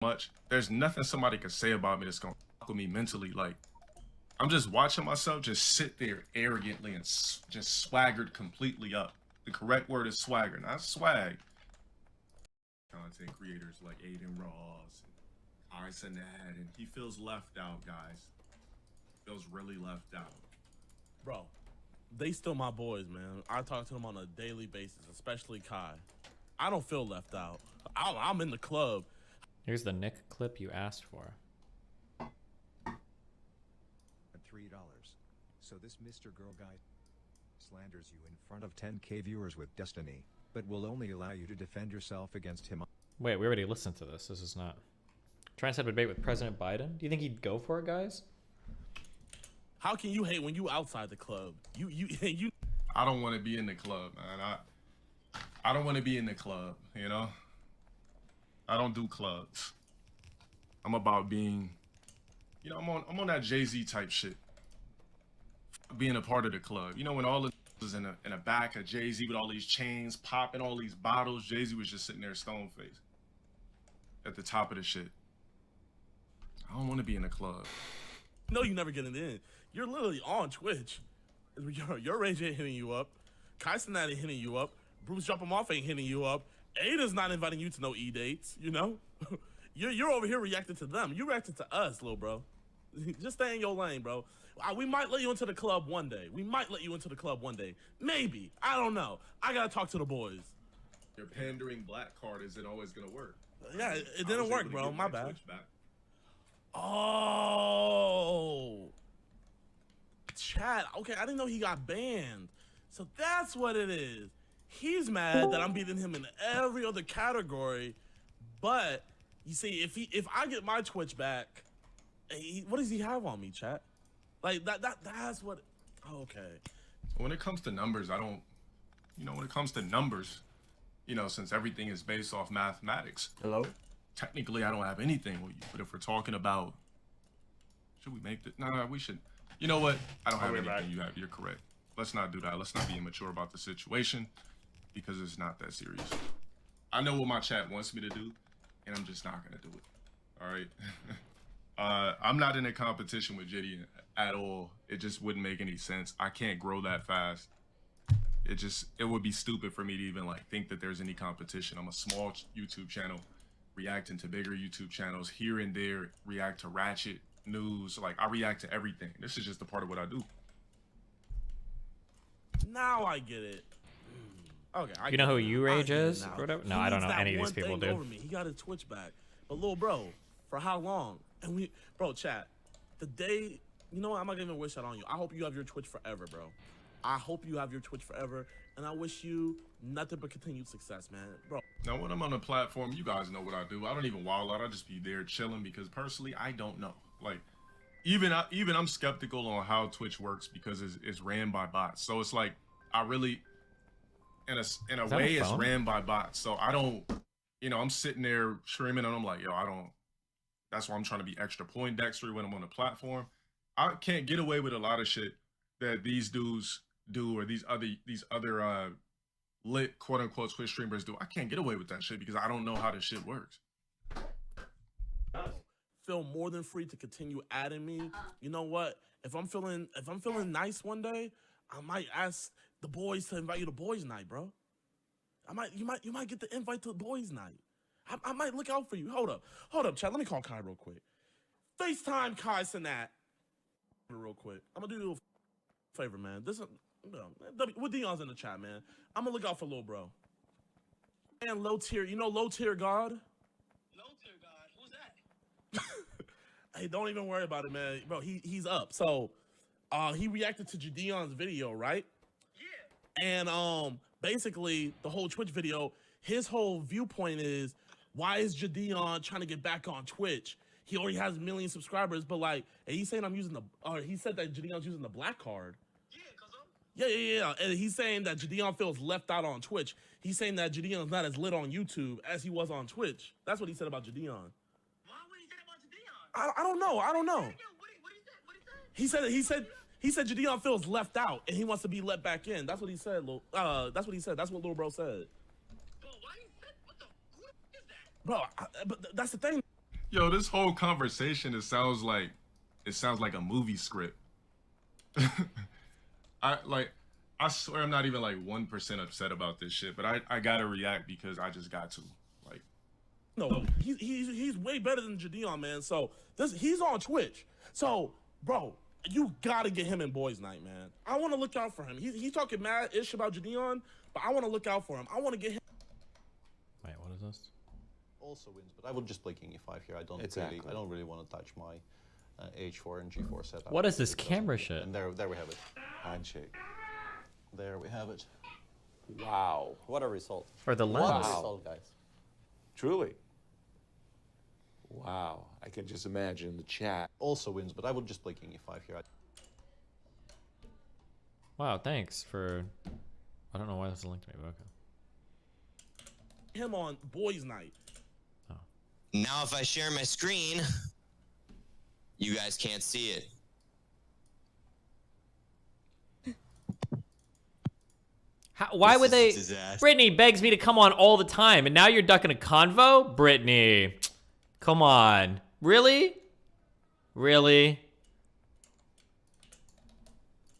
much. There's nothing somebody could say about me that's gonna fuck with me mentally. Like, I'm just watching myself just sit there arrogantly and just swaggered completely up. The correct word is swagger, not swag. Content creators like Aiden Ross, Arsenad, and he feels left out, guys. Feels really left out. Bro, they still my boys, man. I talk to them on a daily basis, especially Kai. I don't feel left out. I'm in the club. Here's the Nick clip you asked for. At $3. So this Mr. Girl guy slanders you in front of 10K viewers with Destiny, but will only allow you to defend yourself against him. Wait, we already listened to this. This is not... Trying to set a debate with President Biden? Do you think he'd go for it, guys? How can you hate when you outside the club? You. I don't want to be in the club, man. I don't want to be in the club, you know? I don't do clubs. I'm about being, you know, I'm on that Jay-Z type shit. Being a part of the club. You know, when all the was in a back of Jay-Z with all these chains, popping all these bottles, Jay-Z was just sitting there stone-faced at the top of the shit. I don't want to be in a club. No, you never getting in. You're literally on Twitch. Your Rage ain't hitting you up. Kyson ain't hitting you up. Bruce Drop 'em Off ain't hitting you up. Ada's not inviting you to no E-dates, you know? You're over here reacting to them. You reacting to us, little bro. Just stay in your lane, bro. We might let you into the club one day. Maybe. I don't know. I gotta talk to the boys. Your pandering black card isn't always gonna work. Yeah, it didn't work, bro. My bad. Oh. Chat. Okay, I didn't know he got banned. So that's what it is. He's mad that I'm beating him in every other category, but you see, if I get my Twitch back, what does he have on me, chat? Like that's what. Okay. When it comes to numbers, I don't. You know, when it comes to numbers, you know, since everything is based off mathematics. Hello. Technically, I don't have anything with you. But if we're talking about, should we make the? No, we should. You know what? I don't have anything you have. You're correct. Let's not do that. Let's not be immature about the situation, because it's not that serious. I know what my chat wants me to do, and I'm just not gonna do it. All right. I'm not in a competition with Jitty at all. It just wouldn't make any sense. I can't grow that fast. It would be stupid for me to even like think that there's any competition. I'm a small YouTube channel reacting to bigger YouTube channels here and there, react to ratchet news. Like, I react to everything. This is just a part of what I do. Now I get it. Okay. You know who you Rage is? Or whatever? No, I don't know any of these people, dude. Over me. He got his Twitch back. But little bro, for how long? And bro, chat, the day, you know what? I'm not gonna even wish that on you. I hope you have your Twitch forever, bro. I hope you have your Twitch forever, and I wish you nothing but continued success, man, bro. Now, when I'm on a platform, you guys know what I do. I don't even wild out. I just be there chilling, because personally, I don't know. Like, even I'm skeptical on how Twitch works, because it's ran by bots. So it's like, I really, in a way, it's ran by bots. So I don't, you know, I'm sitting there streaming, and I'm like, yo, I don't. That's why I'm trying to be extra Poindexter when I'm on the platform. I can't get away with a lot of shit that these dudes do, or these other lit quote unquote Twitch streamers do. I can't get away with that shit because I don't know how this shit works. Feel more than free to continue adding me. You know what? If I'm feeling nice one day, I might ask the boys to invite you to boys' night, bro. You might get the invite to the boys' night. I might look out for you. Hold up, chat. Let me call Kai real quick. FaceTime Kai Sinat real quick. I'm gonna do you a favor, man. With Dion's in the chat, man. I'm gonna look out for little bro. And low tier, you know low tier God? Low tier God? Who's that? Hey, don't even worry about it, man. Bro, he's up. So he reacted to Jadion's video, right? Yeah. And basically the whole Twitch video, his whole viewpoint is, why is Jadion trying to get back on Twitch? He already has a million subscribers, but like, and he's saying he said that Jadion's using the black card. Yeah. And he's saying that Jadion feels left out on Twitch. He's saying that Jadion's not as lit on YouTube as he was on Twitch. That's what he said about Jadion. Why would he say about Jadion? I don't know. What he say? He said Jadion feels left out and he wants to be let back in. That's what he said. That's what he said. That's what little bro said. Bro, why he said? What the? Who is that? Bro, but that's the thing. Yo, this whole conversation, it sounds like a movie script. I swear I'm not even like 1% upset about this shit, but I gotta react because I just got to. Like, No, he's way better than Jadeon, man. So he's on Twitch. So, bro, you gotta get him in Boys Night, man. I want to look out for him. He's talking mad ish about Jadeon, but I want to look out for him. I want to get him. Wait, what is this? Also wins, but I would just play King E5 here. I don't really want to touch my H4 and G4 setup. What is this camera shit? And there we have it. Handshake. There we have it. Wow. What a result. For the What lens. a result, guys. Truly. Wow. I can just imagine the chat. Also wins, but I would just play King E5 here. Wow, thanks for... I don't know why this is linked to me, but okay. Him on Boys Night. Now if I share my screen, you guys can't see it. Why would they... This is a disaster. Brittany begs me to come on all the time, and now you're ducking a convo? Brittany, come on. Really? Really?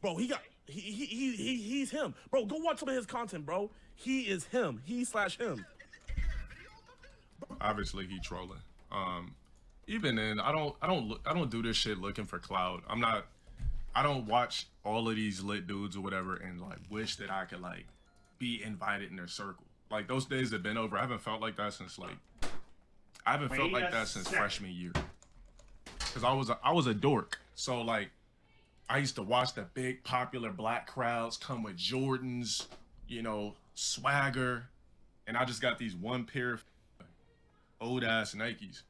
Bro, he's him. Bro, go watch some of his content, bro. He is him. He/him. obviously he trolling. Even then, I don't do this shit looking for clout. I don't watch all of these lit dudes or whatever and like wish that I could like be invited in their circle. Like those days have been over. I haven't felt like that since freshman year. Cause I was a dork. So like I used to watch the big popular black crowds come with Jordans, you know, swagger, and I just got these one pair of old ass Nikes.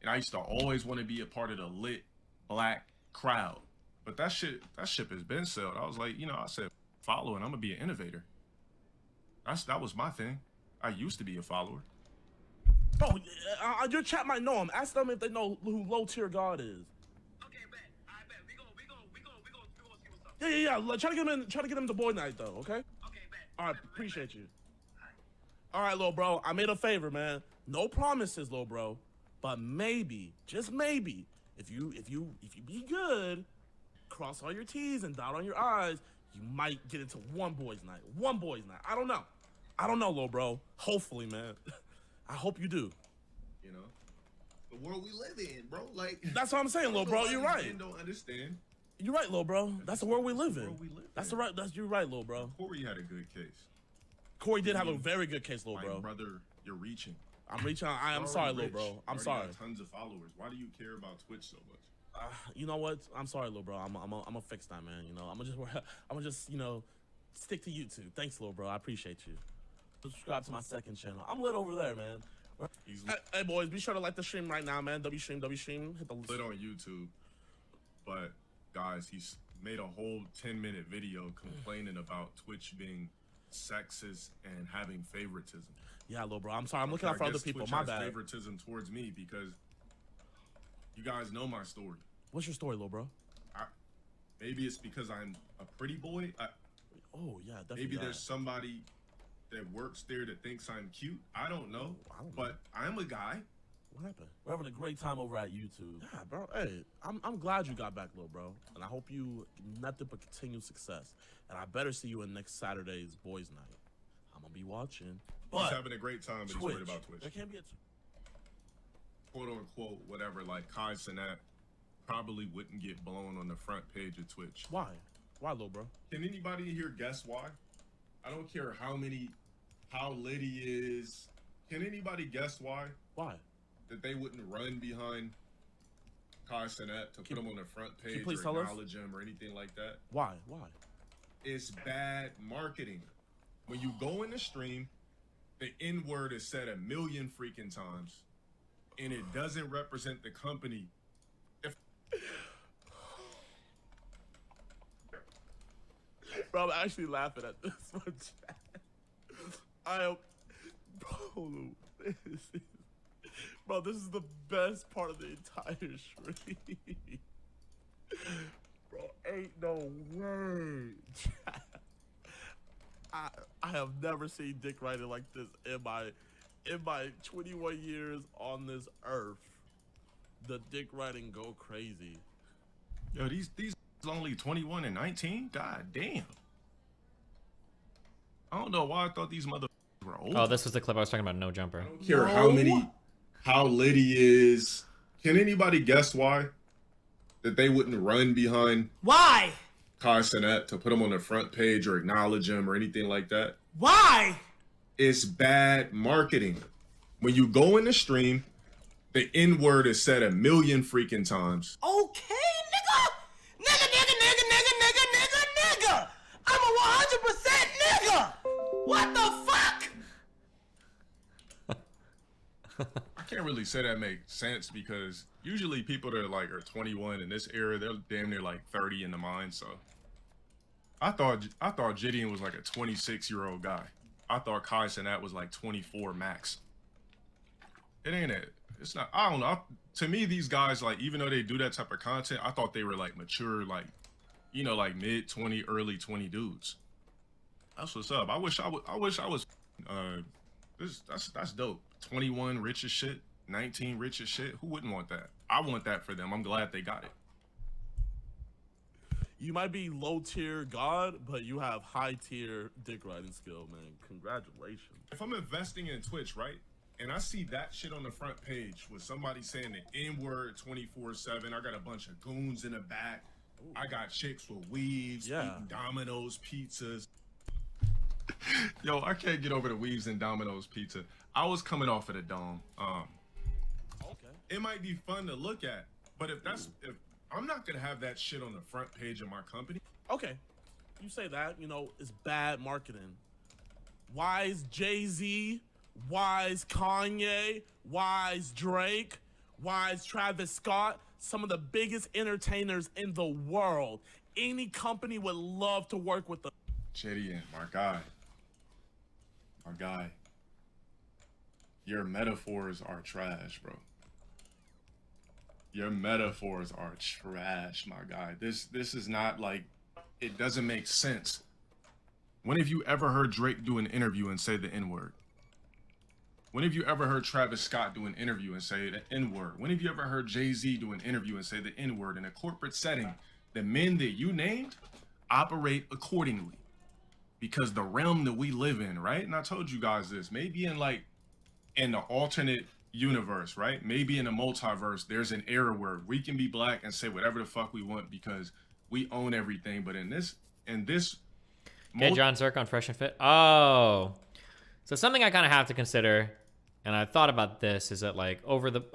And I used to always want to be a part of the lit black crowd. But that ship has been sailed. I was like, you know, I said, following, I'm gonna be an innovator. That was my thing. I used to be a follower. Bro, your chat might know him. Ask them if they know who Low Tier God is. Okay, bet. I bet. We gonna see what's up. Yeah. Try to get him to Boy Night though, okay? Okay, bet. All right, appreciate you. All right, little bro, I made a favor, man. No promises, little bro, but maybe, just maybe, if you be good, cross all your T's and dot on your I's, you might get into one boys night. I don't know, little bro. Hopefully, man. I hope you do. You know, the world we live in, bro. Like That's what I'm saying, little bro. You're right. Don't understand. You're right, little bro. That's the world we live in. world we live That's in. you're right, little bro. Corey had a good case. Corey did have a very good case, little My bro. brother, you're reaching. I'm reaching. I'm You're sorry, already little rich. bro. I'm You sorry. already got tons of followers. Why do you care about Twitch so much? You know what? I'm sorry, little bro. I'm gonna fix that, man. You know, I'm gonna just, you know, stick to YouTube. Thanks, little bro. I appreciate you. Subscribe to my second channel. I'm lit over there, man. He's Hey, boys, be sure to like the stream right now, man. W stream. Hit the lit on YouTube, but guys, he's made a whole 10-minute video complaining about Twitch being sexist and having favoritism. Yeah, little bro. I'm sorry. I'm looking out for other guess people. Twitch My has bad. favoritism towards me because you guys know my story. What's your story, little bro? Maybe it's because I'm a pretty boy. Oh yeah, definitely. Maybe that. there's somebody that works there that thinks I'm cute. I don't know. I don't know. But I'm a guy. What happened? We're having a great time over at YouTube. Yeah, bro. Hey, I'm glad you got back, little bro, and I hope you nothing but continued success. And I better see you in next Saturday's boys' night. I'm gonna be watching. He's But having a great time, but he's worried about Twitch. There can't be a. Quote unquote, whatever, like Kai Cenat probably wouldn't get blown on the front page of Twitch. Why? Why, little bro? Can anybody here guess why? I don't care how lit he is. Can anybody guess why? Why? That they wouldn't run behind Kai Cenat to put him on the front you page please or tell us? acknowledge him or anything like that? Why? It's bad marketing. When you go in the stream, the N-word is said 1,000,000 freaking times, and it doesn't represent the company. Bro, I'm actually laughing at this one. I am, bro. This is the best part of the entire stream. Bro, ain't no way. I have never seen dick writing like this in my 21 years on this earth. the dick riding go crazy. Yo, these only 21 and 19. God damn. I don't know why I thought these motherfuckers were old. Oh, this was the clip I was talking about. No jumper. I don't care how lit he is. Can anybody guess why? That they wouldn't run behind Why? Kai Cenat to put him on the front page or acknowledge him or anything like that? Why? It's bad marketing. When you go in the stream, the N-word is said a million freaking times. Okay, nigga. Nigga. I'm a 100% nigga. What the fuck? I can't really say that makes sense because usually people that are 21 in this era, they're damn near like 30 in the mind. So I thought Gideon was like a 26-year-old guy. I thought Kai Cenat was like 24 max. It ain't it. It's not. I don't know. To me, these guys, like, even though they do that type of content, I thought they were like mature, like, you know, like mid 20, early 20 dudes. That's what's up. I wish I was. That's dope. 21 rich as shit, 19 rich as shit. Who wouldn't want that? I want that for them. I'm glad they got it. You might be low tier God, but you have high tier dick riding skill, man. Congratulations. If I'm investing in Twitch, right, and I see that shit on the front page with somebody saying the N-word 24/7, I got a bunch of goons in the back. Ooh. I got chicks with weaves, eating Domino's pizzas. Yo, I can't get over the weaves and Domino's pizza. I was coming off of the dome. Okay. It might be fun to look at, but if I'm not gonna have that shit on the front page of my company. Okay, you say that, you know, it's bad marketing. Why is Jay-Z? Why is Kanye? Why is Drake? Why is Travis Scott? Some of the biggest entertainers in the world. Any company would love to work with them. Gideon, my guy. My guy. Your metaphors are trash, bro. Your metaphors are trash, my guy. This is not like, it doesn't make sense. When have you ever heard Drake do an interview and say the N-word? When have you ever heard Travis Scott do an interview and say the N-word? When have you ever heard Jay-Z do an interview and say the N-word? In a corporate setting, the men that you named operate accordingly because the realm that we live in, right? And I told you guys this, maybe in the alternate universe, right? Maybe in a multiverse, there's an era where we can be black and say whatever the fuck we want because we own everything. But in this Get John Zirk on Fresh and Fit. Oh, so something I kind of have to consider, and I thought about this, is that like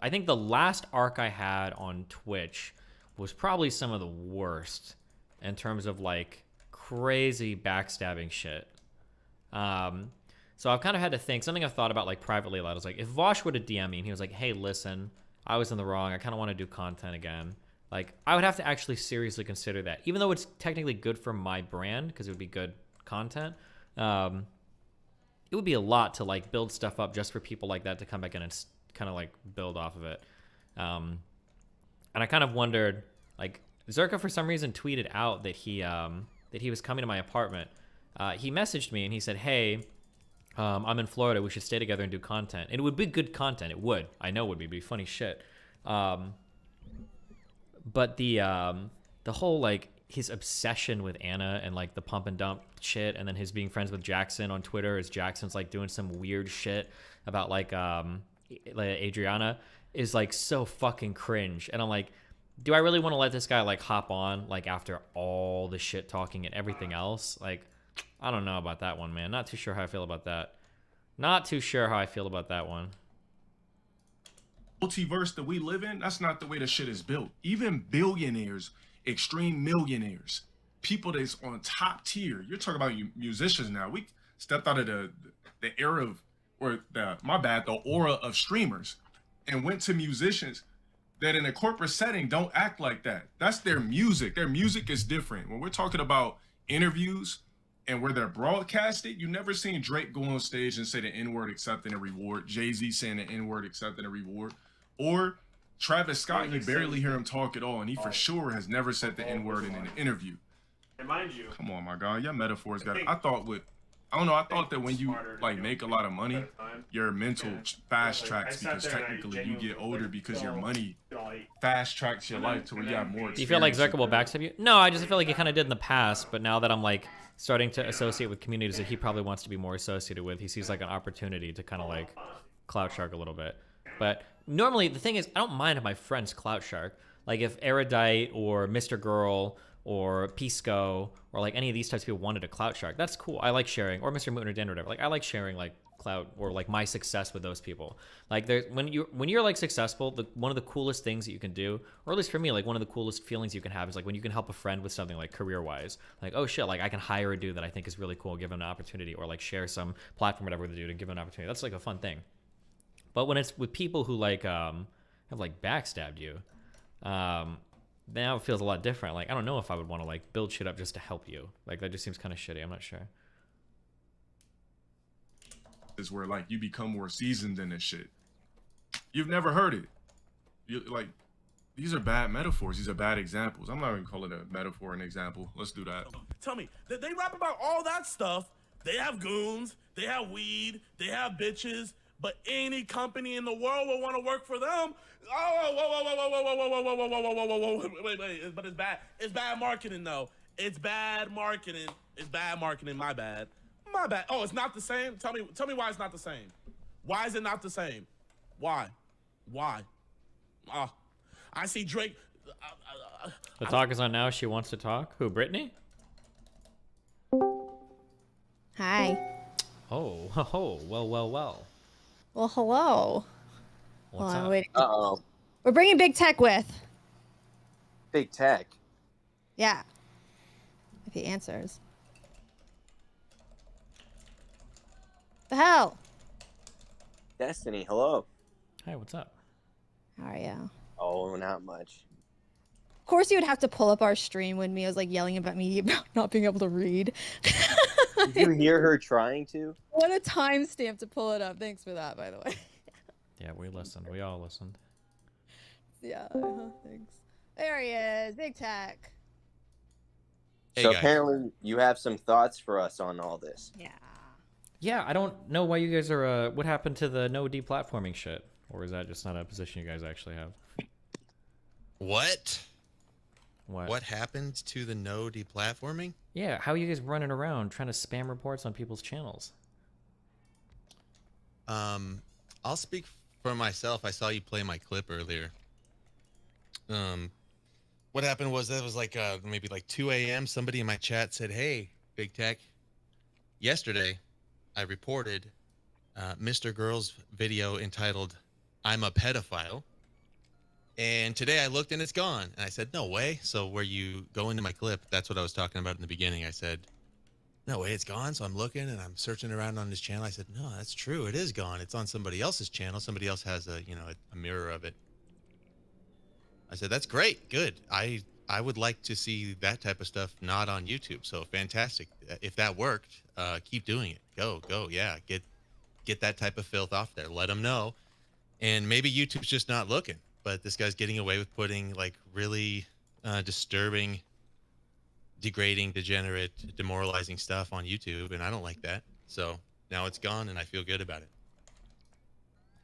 I think the last arc I had on Twitch was probably some of the worst in terms of like crazy backstabbing shit. So I've kind of had to think, something I've thought about like privately a lot. I was like, if Vosh would have DM'd me and he was like, hey, listen, I was in the wrong. I kind of want to do content again. Like, I would have to actually seriously consider that. Even though it's technically good for my brand, because it would be good content, it would be a lot to like build stuff up just for people like that to come back in and kind of like build off of it. And I kind of wondered, like, Zerka for some reason tweeted out that he was coming to my apartment. He messaged me and he said, hey, I'm in Florida. We should stay together and do content. And it would be good content. It would. I know it would be. It'd be funny shit. But the whole like his obsession with Anna and like the pump and dump shit, and then his being friends with Jackson on Twitter as Jackson's like doing some weird shit about like Adriana is like so fucking cringe. And I'm like, do I really want to let this guy like hop on like after all the shit talking and everything else? Like, I don't know about that one, man. Not too sure how I feel about that. Not too sure how I feel about that one. Multiverse that we live in, that's not the way the shit is built. Even billionaires, extreme millionaires, people that's on top tier. You're talking about musicians now. We stepped out of the era of, or the aura of streamers and went to musicians that in a corporate setting don't act like that. That's their music. Their music is different. When we're talking about interviews and where they're broadcasted, you never seen Drake go on stage and say the N-word accepting a reward, Jay-Z saying the N-word accepting a reward, or Travis Scott, you barely hear him talk at all, and he for sure has never said the N-word in an interview. And mind you, come on, my God, your metaphors got it. I thought I don't know. I thought that when you like make a lot of money, your mental fast tracks because technically you get older because your money fast tracks your life to where you have more experience. Do you feel like Zucker will backstab you? No, I just feel like he kind of did in the past, but now that I'm like starting to associate with communities that he probably wants to be more associated with, he sees like an opportunity to kind of like clout shark a little bit. But normally the thing is, I don't mind if my friends clout shark. Like if Erudite or Mr. Girl or Pisco or like any of these types of people wanted to clout shark, that's cool. I like sharing, or Mr. Moon or Dan or whatever. Like I like sharing like clout or like my success with those people. Like there, when you're like successful, one of the coolest things that you can do, or at least for me, like one of the coolest feelings you can have is like when you can help a friend with something like career wise. Like, oh shit, like I can hire a dude that I think is really cool, give him an opportunity, or like share some platform, whatever with the dude and give him an opportunity. That's like a fun thing. But when it's with people who like have like backstabbed you, now it feels a lot different. Like I don't know if I would want to like build shit up just to help you. Like that just seems kind of shitty. I'm not sure. Is where like you become more seasoned in this shit. You've never heard it. You like these are bad metaphors. These are bad examples. I'm not even calling it a metaphor an example. Let's do that. Tell me, they rap about all that stuff. They have goons, they have weed, they have bitches, but any company in the world will want to work for them. Wait, but it's bad. It's bad marketing though. It's bad marketing. It's bad marketing. My bad. My bad. Oh, it's not the same. Tell me why it's not the same. Why is it not the same? Why? I see Drake. The talk is on now. She wants to talk. Who? Brittany? Hi. Oh, ho. Well. Well, hello. What's up? Uh-oh. We're bringing big tech with. Big tech? Yeah. If he answers. The hell? Destiny, hello. Hey, what's up? How are you? Oh, not much. Of course you would have to pull up our stream when Mia was like yelling about me about not being able to read. Did you hear her trying to? What a timestamp to pull it up. Thanks for that, by the way. Yeah, we listened. We all listened. Yeah, thanks. There he is, big tech. Hey, so guys. Apparently you have some thoughts for us on all this. Yeah. Yeah, I don't know why you guys are, what happened to the no deplatforming shit? Or is that just not a position you guys actually have? What? What happened to the no deplatforming? Yeah, how are you guys running around trying to spam reports on people's channels? I'll speak for myself. I saw you play my clip earlier. What happened was that was like maybe like 2 a.m. Somebody in my chat said, "Hey, Big Tech, yesterday I reported Mr. Girl's video entitled 'I'm a Pedophile.' And today I looked and it's gone." And I said, "No way." So where you go into my clip, that's what I was talking about in the beginning. I said, "No way, it's gone." So I'm looking and I'm searching around on his channel. I said, "No, that's true. It is gone. It's on somebody else's channel. Somebody else has a mirror of it." I said, "That's great. Good. I would like to see that type of stuff not on YouTube. So fantastic. If that worked, keep doing it. Go. Yeah, get that type of filth off there. Let them know. And maybe YouTube's just not looking, but this guy's getting away with putting like really disturbing, degrading, degenerate, demoralizing stuff on YouTube, and I don't like that. So now it's gone, and I feel good about it.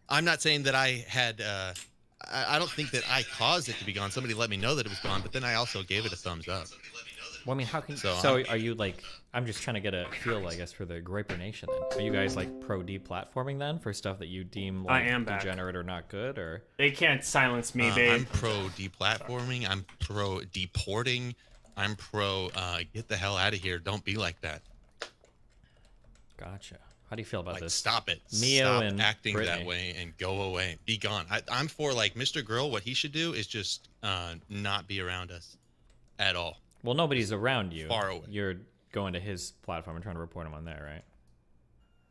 I'm not saying that I had. I don't think that I caused it to be gone. Somebody let me know that it was gone, but then I also gave it a thumbs up. Well, I mean, how can so are you like? I'm just trying to get a feel, I guess, for the Graper Nation. Then are you guys like pro deplatforming then for stuff that you deem like degenerate or not good, or they can't silence me, babe? I'm pro deplatforming. I'm pro deporting. I'm pro get the hell out of here. Don't be like that. Gotcha. How do you feel about this? Stop it. Mio Stop and acting Brittany. that way and go away. Be gone. I'm for like Mr. Girl. What he should do is just not be around us at all. Well, nobody's around you. Far away. You're going to his platform and trying to report him on there,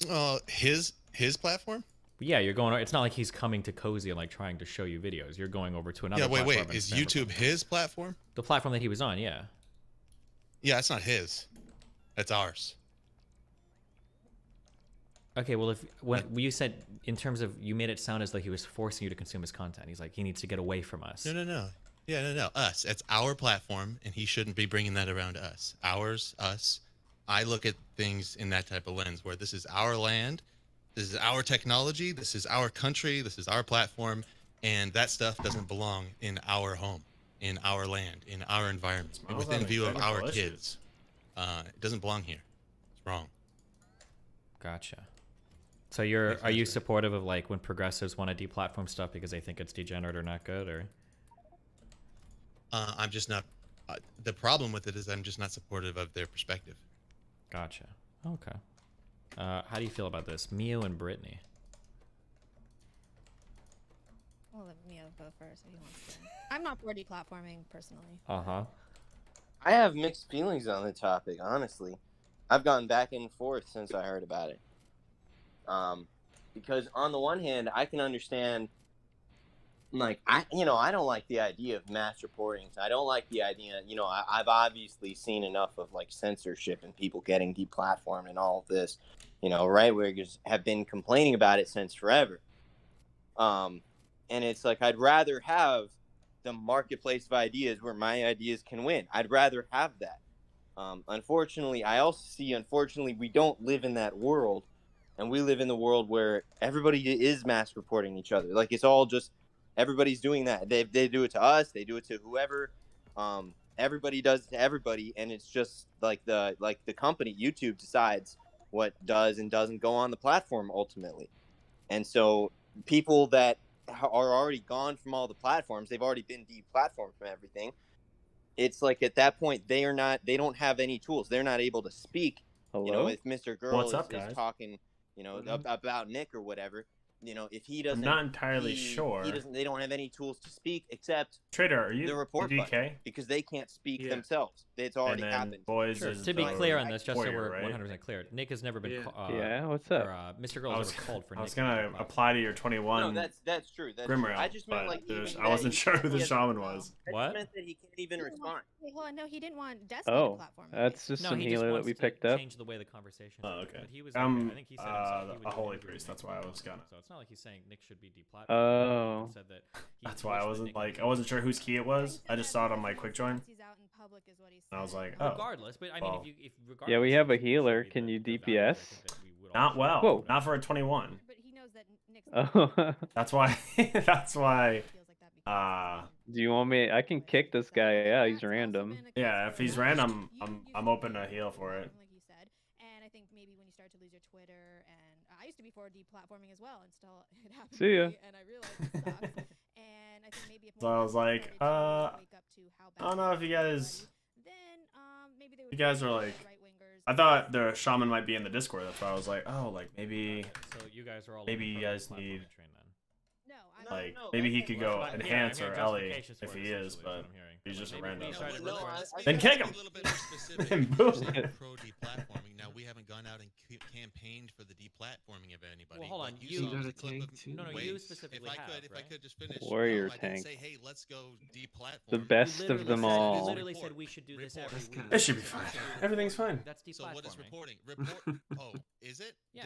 right? His platform? Yeah, you're going. It's not like he's coming to Cozy and like trying to show you videos. You're going over to another. Yeah, wait. platform Is YouTube his platform? The platform that he was on, yeah. Yeah, it's not his. That's ours. Okay, well, when you said in terms of, you made it sound as though he was forcing you to consume his content. He's like, he needs to get away from us. No. Yeah, no. Us. It's our platform, and he shouldn't be bringing that around us. Ours, us. I look at things in that type of lens where this is our land, this is our technology, this is our country, this is our platform, and that stuff doesn't belong in our home, in our land, in our environment, I was within having view of our technical issues. kids. It doesn't belong here. It's wrong. Gotcha. So are you supportive of like when progressives want to deplatform stuff because they think it's degenerate or not good, or? I'm just not. The problem with it is I'm just not supportive of their perspective. Gotcha. Okay. How do you feel about this, Mio and Brittany? We'll let Mio go first if he wants to. I'm not for deplatforming personally. I have mixed feelings on the topic, honestly. I've gone back and forth since I heard about it. Because on the one hand, I can understand, like, I don't like the idea of mass reporting. I don't like the idea, I've obviously seen enough of, like, censorship and people getting deplatformed and all of this, right? Where have been complaining about it since forever. And it's like, I'd rather have the marketplace of ideas where my ideas can win. I'd rather have that. Unfortunately, I also see, we don't live in that world. And we live in the world where everybody is mass reporting each other. Like, it's all just, everybody's doing that. They do it to us. They do it to whoever. Everybody does it to everybody. And it's just like the company, YouTube, decides what does and doesn't go on the platform ultimately. And so people that are already gone from all the platforms, they've already been deplatformed from everything. It's like at that point, they don't have any tools. They're not able to speak. Hello? If Mr. Girl What's up, is guys? talking, about Nick or whatever, if he doesn't, I'm not entirely sure. They don't have any tools to speak except Trader, are you the report DK? button, because they can't speak themselves. It's already And then happened. Boys Sure. is To be the clear on this, just so warrior, we're right? 100% clear, Nick has never been. Yeah, what's up? Or, Mr. Girl has ever called for I Nick. was gonna apply to your 21. No, that's true. That's Grim true. Rail, I just meant but like even I wasn't that sure who the he shaman was. I What? just meant that he can't even respond. Wait, hold on. No, he didn't want Destiny Oh, platform. that's just No, some he just healer that wants we to picked up. change the way the conversation. Oh, okay. But he was. I think he said himself he would a do holy interview priest. with That's Nick why I and was everything. gonna. So it's not like he's saying Nick should be deplatformed. Oh. He said that That's why I wasn't like I wasn't sure whose key it was. I just saw it on my quick join. And I was like, oh. Regardless, but I mean, well. if regardless, Yeah, we have a if you healer. should be Can you the value, I DPS? think that we would all Not should. well. Whoa. Not for a 21. But he knows that Nick's Oh. That's why. That's why. Do you want me? I can kick this guy out. He's random. Yeah, if he's random, I'm open to heal for it. Like you said, and I think maybe when you start to lose your Twitter, and I used to be for deplatforming as well, and still it happened. See ya. To me, and I realized it sucks. And I think maybe if So I was like, I don't know if you guys. maybe they would You guys are like. I thought the shaman might be in the Discord. That's why I was like, oh, like maybe. So you guys are all. Maybe you guys platforming need. train then. Like maybe he could go enhance or Ellie justifications if for it, he is, essentially, but what I'm hearing. he's just a Maybe random. we try to record- Then kick him. A little bit more specific. Then You're boom. saying pro deplatforming. Now we haven't gone out and campaigned for the deplatforming of anybody. Well, hold on. but You saw the clip of- no, wait, you specifically if I have, could, if I right? could just finish. Warrior I didn't tank. say, hey, let's go deplatform. The best of them You all. literally said we should do this every week. It should be fine. Everything's fine. That's deplatforming. So what is reporting? Report. Oh, is it? Yeah.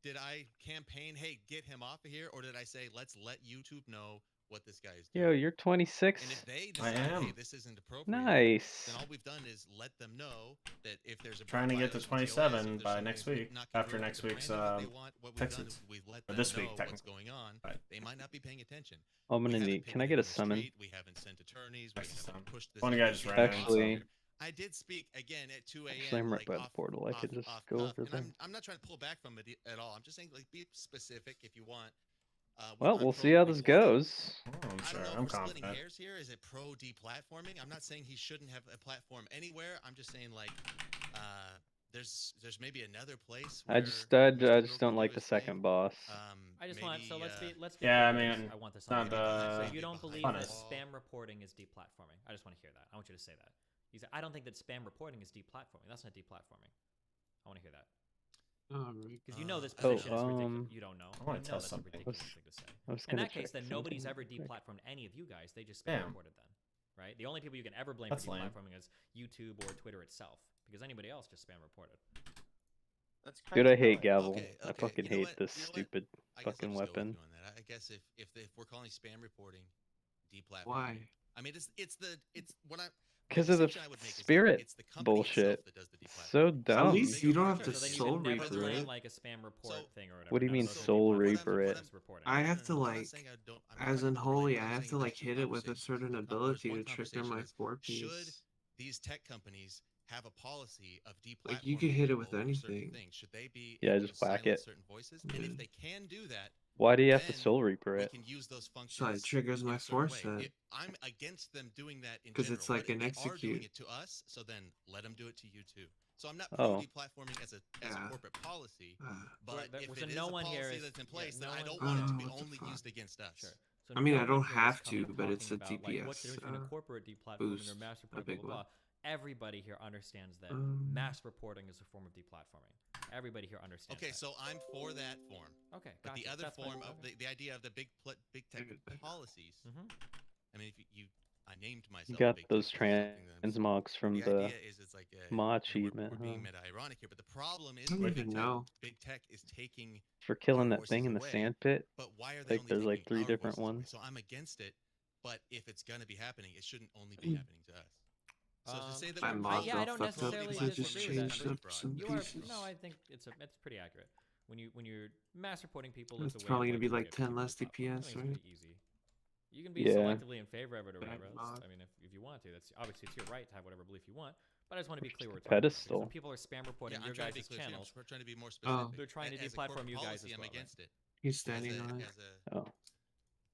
Did I campaign? Hey, get him off of here, or did I say let's let YouTube know what this guy is doing? Yo, you're 26. And if they I decide, am. hey, this isn't appropriate, Nice. then all we've done is let them know that if there's a Trying to get to violation of TOS, 27 if there's by something next that's week, not after congruent next with the week's brand and what they want, what we've done Texans. is we've let Or them this week, know what's technically. going on. Right. They might not be paying attention. I'm We gonna haven't need. pinned Can I them get in a the summon? street, We haven't sent attorneys. We Next haven't time. pushed this. One guy just ran in, Actually, I did speak again at 2 a.m. Actually, I'm right like, by the off- portal. I could just off go cuff, over and there. I'm not trying to pull back from it at all. I'm just saying, like, be specific if you want. Well, I'm we'll pro see how this reporting. goes. Oh, I'm I don't sure. know if I'm we're splitting confident. hairs here. Is it pro deplatforming? I'm not saying he shouldn't have a platform anywhere. I'm just saying like there's maybe another place. I just don't like the second boss. I just want let's be Yeah, I clear on mean, this. I want this it's on not record. the So you don't believe funnest. that spam reporting is deplatforming? I just want to hear that. I want you to say that. You said I don't think that spam reporting is deplatforming. That's not deplatforming. I want to hear that. Because you know this position is ridiculous. You don't know. I want You to know tell that's a something. ridiculous thing to say. I was In gonna that case, check then nobody's something ever real quick. deplatformed any of you guys. They just spam Damn. reported then, right? The only people you can ever blame That's for lame. deplatforming is YouTube or Twitter itself, because anybody else just spam reported. That's Dude, I hate kinda gavel. Okay, I okay, fucking you know hate what? this You know what? stupid I guess I'll fucking just go with weapon. you on that. I guess if we're calling spam reporting deplatforming, Why? I mean, it's what I. Because of the spirit bullshit. So dumb. At least you don't have to So then you soul would never reaper claim it. like a spam report thing or whatever. What do you None of mean those would be soul part of reaper it? this reporting. I have to like, as in holy, I have to like hit it with a certain ability to trigger my 4-piece. Should these tech companies have a policy of deplatforming Like you can hit it with people for certain anything. things? Should they be Yeah, able just to whack silence it. certain voices? And if they can do that, Why do you have to then soul reaper we it? can use those functions. So it triggers my in a certain force way. set. I'm against them doing that in Because general. it's like But an if they are doing execute. it to us, so then let them do it to you too. So I'm not Oh. pro deplatforming as a corporate policy, but Right, if so it is no a one here policy is- that's in place, yeah, then I no don't one- want it to be what the only fuck? used against us. Sure. So I mean, no I one don't here is have coming to, but it's a talking about, like, what's the DPS difference between a corporate deplatforming boost, or mass a reporting, big blah, blah, one. blah. Everybody here understands that mass reporting is a form of deplatforming. Everybody here understands Okay, that. so I'm for that form. Okay, But the gotcha. other That's fine. form of Okay. the idea of the big tech policies. I mean, if I named myself. You got Big those Tech, which is something that I'm transmogs from the the idea is it's like mod we're achievement, being huh? meta-ironic here, but the problem is I don't that even know. Big Tech is taking For killing our that thing voices in the away, sand pit. But why are I they think only there's like taking 3 our different voices away? ones. So I'm against it, but if it's gonna be happening, it shouldn't only be happening to us. So to say that My we're mods yeah, I all don't fucked up necessarily because I just disagree with that. changed up some You are pieces. no, I think it's pretty accurate. When you're mass reporting people, It's it's a way probably of, gonna be like getting 10 people less to the platform. I DPS, think right? it's pretty easy. You can be Yeah. selectively in favor of it or Bad whatever. mod. I mean, if you want to, that's obviously it's your right to have whatever belief you want. But I just want to be clear we're talking about, because Pedestal. when people are spam reporting Yeah, your I'm trying to be guys' clear, too. channels, We're trying to be more specific. they're trying to As a deplatform corporate you guys policy, as I'm well. against it. He's standing on it. Oh.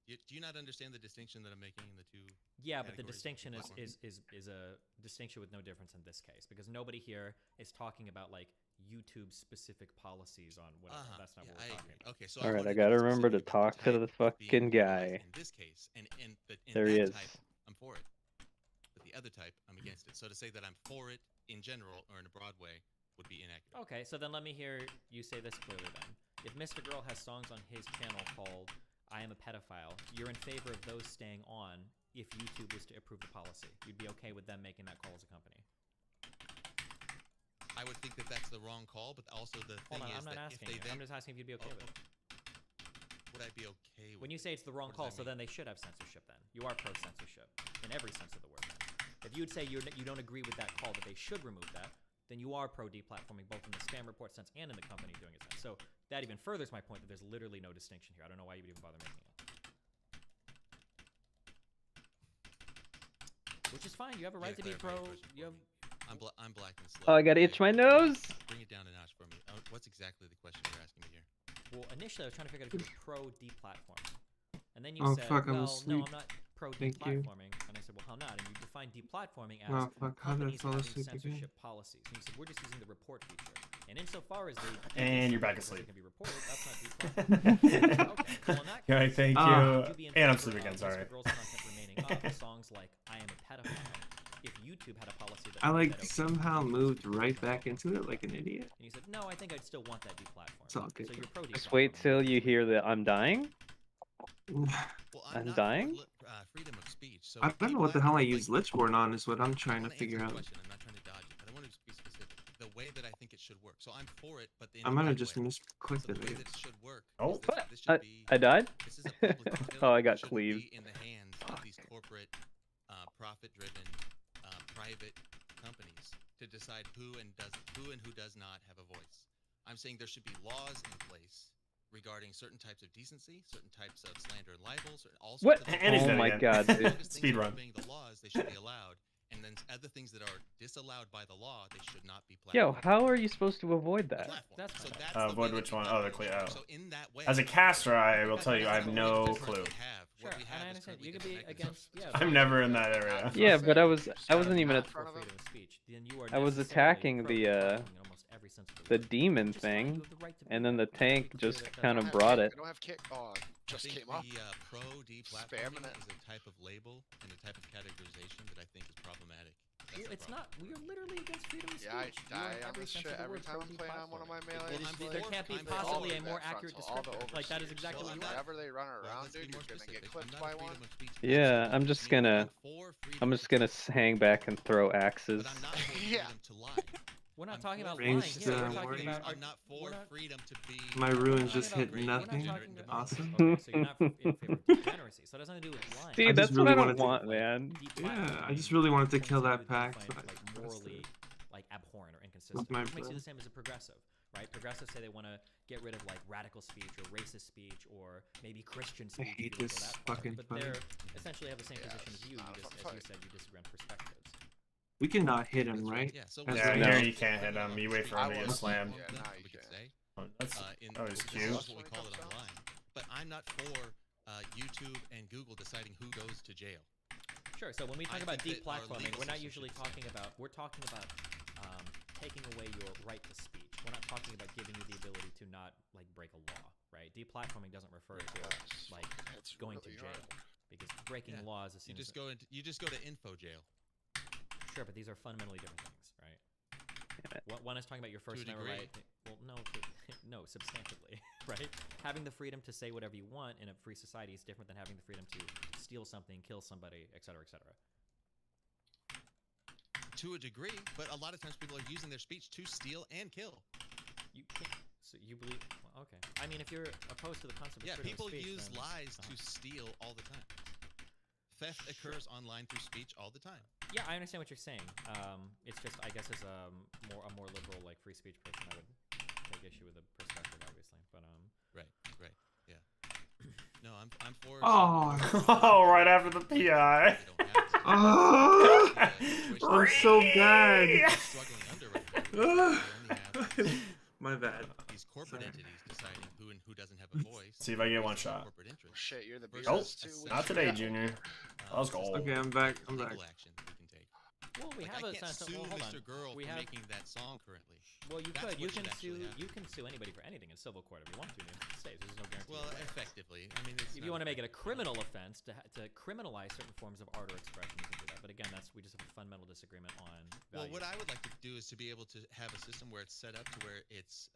Do you not understand the distinction that I'm making in the two? Yeah, but the categories of distinction deplatforming? is a distinction with no difference in this case, because nobody here is talking about like YouTube specific policies on whatever. That's not what we're talking about. Okay, so All right, I gotta remember to talk to the fucking guy. In this case, and There he that is. type, I'm for it. But the other type, I'm against it. So to say that I'm for it in general or in a broad way would be inaccurate. Okay, so then let me hear you say this clearly then. If Mr. Girl has songs on his channel called I Am a Pedophile, you're in favor of those staying on if YouTube was to approve the policy. You'd be okay with them making that call as a company. I would think that that's the wrong call, but also the thing Hold on, is I'm not that asking if you. they then... I'm just asking if you'd be okay with it. Would I be okay with When you say it's the wrong What does call, that so mean? then they should have censorship then. You are pro-censorship in every sense of the word then. If you'd say you don't agree with that call, that they should remove that, then you are pro-deplatforming both in the spam report sense and in the company doing it sense. So that even furthers my point that there's literally no distinction here. I don't know why you would even bother making it. Which is fine. You have a right to be pro. You have. I'm black and slow. Oh, I gotta itch my nose. Bring it down a notch for me. What's exactly the question you're asking me here? Well, initially I was trying to figure out if you were pro-deplatforming. And then you Oh, said, fuck, I'm well, no, asleep. I'm not Thank you. pro-deplatforming. And I said, well, how not? And you defined deplatforming as Oh, fuck, how did I companies fall having asleep again? censorship policies. And you said, we're just using the report feature. And insofar as And you're back asleep. Can be reported, that's not deplatforming. Okay, well, in that All right, case, thank would you. be in And I'm favor sleeping again, of sorry. Mr. Girl's content remaining up, songs like I Am a Pedophile, if YouTube had a policy that I made like that okay. somehow moved right back into it like an idiot. And you said, no, I think I'd still want that deplatform. It's all good. So you're pro Just wait till you hear that I'm dying. Well, I'm not dying? for freedom of speech. So I don't know what the hell I use Lichborn on is what I'm trying to answer figure the out. question. I'm not trying to dodge it, but I want to be specific. The way that I think it should work. So I'm for it, but I might have just misclicked so the way it. that it should work. Oh, this should be, I died? This is a public utility. Oh, I got It shouldn't cleaved. be in the hands of these corporate, profit-driven, private companies to decide who and who does not have a voice. I'm saying there should be laws in place regarding certain types of decency, certain types of slander and libel, all sorts What? of And he's Oh dead my again. god, dude. Speed Speed run. Obeying the laws, they should be allowed, and then other things that are disallowed by the law, they should not be platformed. Yo, how are you supposed to avoid that? That's So fine. that's the way Avoid that which you one? have Oh, to the do clear. it. Oh. So in that way, As a caster, I will tell you, I have no clue. Sure, and I understand. You could be against. Yeah, I'm never in that area. Yeah, but I wasn't even at. for freedom of speech. Then you are I was necessarily attacking the pro-deplatforming in almost every sense of the word. demon Which is fine, you thing, have the right to and be then the pro. tank Be just clear that kind of that's brought I it. don't have kick. Oh, just I think came up. the pro-deplatforming is a type of label and a type of categorization that I think is problematic. That's the It's problem. not. We are literally against freedom of speech. Yeah, I You are die in on every this sense shit of the every word time I'm playing on one of my pro-deplatforming. melee. There can't be I'm possibly all a of more that accurate frontal, all the descriptor. Like that is overseers. exactly So what you are. whenever they run Well, around, let's be dude, more you're gonna get specific. clipped I'm by not a one. freedom of speech Yeah, person. I'm just I mean, gonna. I'm for freedom I'm of just gonna speech. hang back and throw axes. But I'm not for Yeah. freedom to lie. We're not talking about Range lying here. We're talking warning. about. I'm not for freedom to be. My ruins just about hit greed. nothing. We're not talking about- Awesome. Okay, so you're not in favor of degeneracy, so it doesn't have to do with lying. See, just that's what really I don't wanted to- want, man. Yeah, I just really wanted to kill that pack. Find, But like morally, like abhorrent or inconsistent. With my Which makes you breath. the same as a progressive, right? Progressives say they want to get rid of like radical speech or racist speech or maybe Christian speech. hate if you don't go this that far, fucking but fight. they're essentially have the same position as you. You just, as you said, you disagree on perspectives. we cannot hit him, right? Yeah, so As Yeah, the- here you can't hit him. You wait for him to get slammed. Yeah, now you can say. Oh, that's oh, he's This cute. is what we call it online. But I'm not for YouTube and Google deciding who goes to jail. Sure. So when we talk I about think that our deplatforming, legal we're not system usually should talking about. We're talking about taking away your right to speech. We're not talking about giving you the ability to not like break a law, right? Deplatforming doesn't refer to like going to jail because breaking laws is You just go to info jail. Sure, but these are fundamentally different things, right? One is talking about your First Amendment degree. right. Well, no, no, substantively, right? Having the freedom to say whatever you want in a free society is different than having the freedom to steal something, kill somebody, etc., etc. To a degree, but a lot of times people are using their speech to steal and kill. You can't. So you believe? Well, okay. I mean, if you're opposed to the concept of freedom People of speech, use then, lies to steal all the time. Theft occurs online through speech all the time. Yeah, I understand what you're saying. It's just, I guess, as a more liberal, like free speech person, I would take issue with the perspective, obviously. But Right, yeah. No, I'm for. Oh, right after the PI. I'm so bad. Struggling under right now. My bad. These corporate entities deciding who and who doesn't have a voice. See if I get one shot. Corporate interest. Shit, you're the Oh, beast too. not today, Junior. That was gold. Okay, I'm back. I'm back. Legal action we can take. well, we Like, have I a can't sense of. sue Well, hold Mr. on. Girl We for have. making that song currently. Well, you That's could. You what can should sue. actually happen. You can sue anybody for anything in civil court if you want to in the United States. There's no guarantee. Well, of that. effectively. I mean, it's If you want to make it a criminal offense to criminalize certain forms of art or expression, you can do that. But again, we just have a fundamental disagreement on Well, values. what I would like to do is to be able to have a system where it's set up to where it's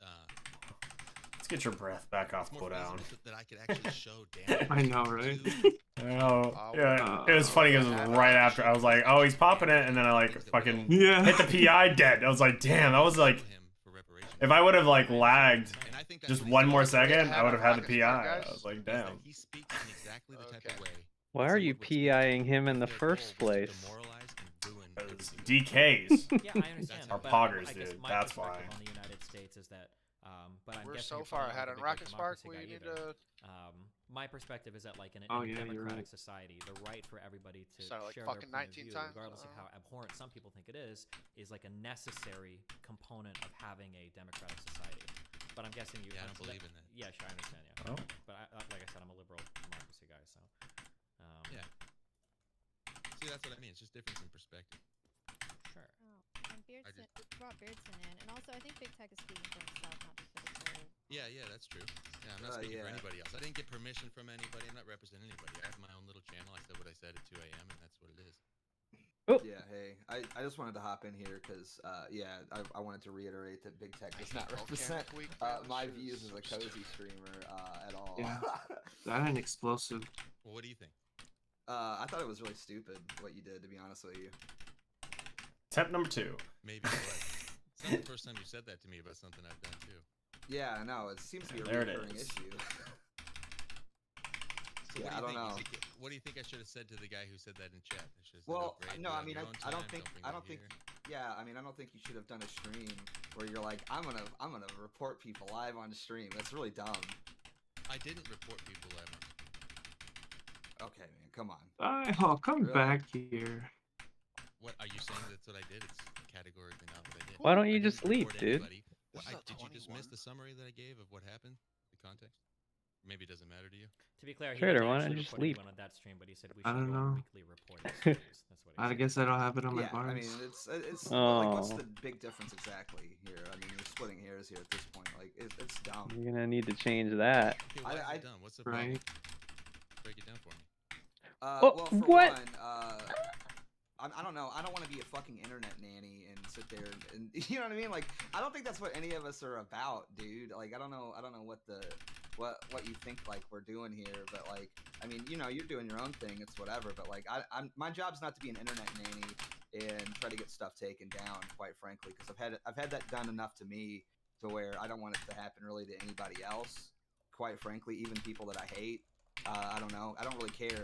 Let's get your breath back off. more Cool down. feasible that I could actually show damage. I know, right? Oh, yeah. It was funny because right after I was like, "Oh, he's popping it," and then I like fucking hit the PI dead. I was like, "Damn, that was like." If I would have like lagged just one more second, I would have had the PI. I was like, "Damn." He speaks in exactly the type of way. Why are you PIing him in the first place? Yeah, DKs I understand. are that, but poggers, I guess dude. my That's perspective why. on the United States is that, but I'm We're guessing so you're far probably ahead not on a big, like, Rocket Spark. democracy We guy need either. to. My perspective is that, like, in a Oh, yeah, you're democratic right. society, the right for everybody to Sounded like share fucking their point of 19 view, times. regardless of how abhorrent some people think it is like a necessary component of having a democratic society. But I'm guessing you. Yeah, I don't believe in that. Yeah, sure, I understand. Yeah. Oh. But like I said, I'm a liberal democracy guy, so. Yeah. See, that's what I mean. It's just difference in perspective. Sure. Oh, and Beardson brought Beardson in, and also I think Big Tech is speaking for himself, not just for the crew. Yeah, that's true. Yeah, I'm not speaking for anybody else. I didn't get permission from anybody. I'm not representing anybody. I have my own little channel. I said what I said at 2 a.m. and that's what it is. Oh. Yeah, hey, I just wanted to hop in here because, I wanted to reiterate that Big Tech does not represent my views as a cozy streamer at all. Yeah, that an explosive. Well, what do you think? I thought it was really stupid what you did, to be honest with you. Tip number 2. Maybe it was. It's not the first time you said that to me about something I've done too. Yeah, no, it seems to be a There it recurring is. issue. So Yeah, I don't know. What do you think I should have said to the guy who said that in chat? I should have said, Well, "Oh, great, no, do it I on mean, your own I don't time, think, bring I it don't think, here." yeah, I mean, I don't think you should have done a stream where you're like, I'm gonna report people live on stream. That's really dumb. I didn't report people live on. Okay, man, come on. Oh, come Really? back here. What are you saying? That's what I did. It's categorically not what I did. Why don't you I didn't just leave, report dude? anybody. Did you just miss the summary that I gave of what happened? The context? Maybe it doesn't matter to you. To be clear, he Trader, didn't why don't actually you just report leave? anyone on that stream, but he said we I should don't go on know. weekly reporting streams. That's what he I said. guess I don't have it on my Yeah, bars. I mean, it's like, what's Oh. the big difference exactly here? I mean, you're splitting hairs here at this point. Like, it's dumb. You're gonna need to change that. Okay, why is I- it done? What's the Right. problem? Break it down for me. Oh, Well, for what? one, I don't know. I don't want to be a fucking internet nanny and sit there and you know what I mean. Like, I don't think that's what any of us are about, dude. Like, I don't know what you think like we're doing here, but like, I mean, you know, you're doing your own thing. It's whatever. But like, my job's not to be an internet nanny and try to get stuff taken down. Quite frankly, because I've had that done enough to me to where I don't want it to happen really to anybody else. Quite frankly, even people that I hate. I don't know. I don't really care,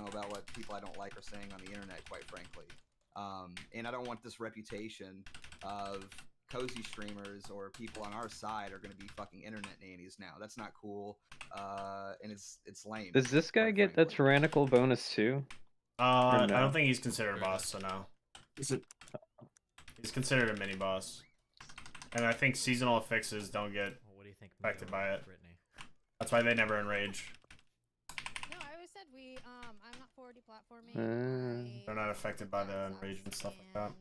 about what people I don't like are saying on the internet. Quite frankly, and I don't want this reputation of cozy streamers or people on our side are going to be fucking internet nannies now. That's not cool, and it's lame. Does this guy get a tyrannical bonus too? I don't think he's considered a boss, so no. Is it? He's considered a mini boss, and I think seasonal fixes don't get affected by it. That's why they never enrage. No, I always said I'm not 4D platforming. They're not affected by the enrage and stuff like that.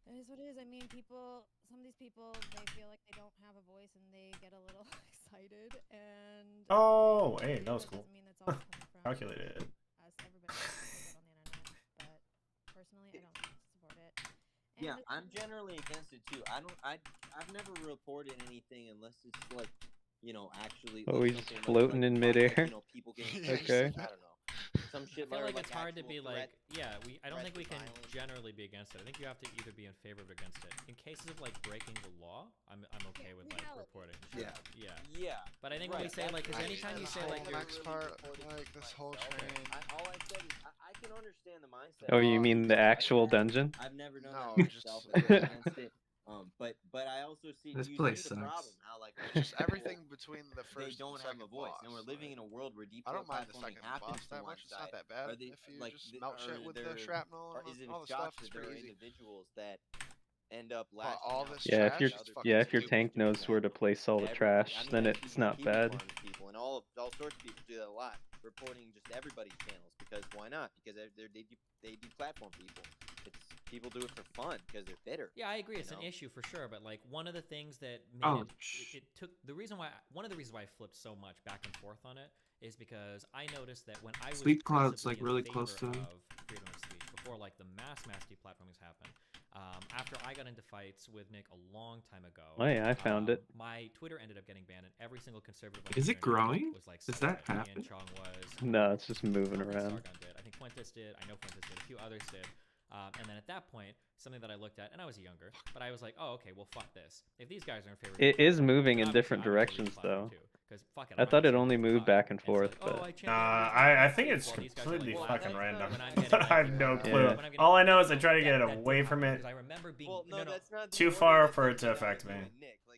It is what it is. I mean, some of these people, they feel like they don't have a voice and they get a little excited. And oh, hey, that was cool. Calculated. Everybody on the internet, but personally, I don't support it. And yeah, I'm generally against it too. I've never reported anything unless it's like, actually. Oh, like he's floating in midair. People getting okay. I don't know. Some shit. I feel like it's hard to actual be like, threat, I don't think we can violence. generally be against it. I think you have to either be in favor or against it. In cases of like breaking the law, I'm okay with like reporting. Yeah. But I think when we say like, because anytime you say like, next part, like this whole train. All I said is I can understand the mindset. Oh, you mean the actual dungeon? I've never done that myself against it. But I also see This you place see the sucks. problem how like Just everything between the they first don't and have second a voice, boss, and we're living in a world where deep I don't mind the platforming second happens boss that from one much. It's not side. that bad. Are they, If you like, just melt shit with the shrapnel or and is it all the shots stuff, that it's there are pretty easy. individuals that end up lashing all out this to Yeah, trash if your tank knows where to place all the trash, then it's not bad. people and all sorts of people do that a lot, reporting just everybody's channels because why not? Because they deplatform people. People do it for fun because they're bitter. yeah, I agree. It's an issue for sure. But like one of the things that made it took one of the reasons why I flipped so much back and forth on it is because I noticed that when I was Sleep Cloud's principally like in really favor close to him. of freedom of speech before like the mass deplatformings happened. After I got into fights with Nick a long time ago. Oh yeah, I found it. My Twitter ended up getting banned, and every single conservative. Is it growing? Was like, Does that me happen? and Chong was. No, it's just moving I think around. Sargon did. I think Fuentes did. I know Fuentes did. A few others did. And then at that point, something that I looked at, and I was younger, but I was like, oh, okay, well, fuck this. If these guys are in favor, It is moving in different directions though. I thought it only moved back and forth, but I think it's completely fucking random. I have no clue. All I know is I try to get away from it too far for it to affect me.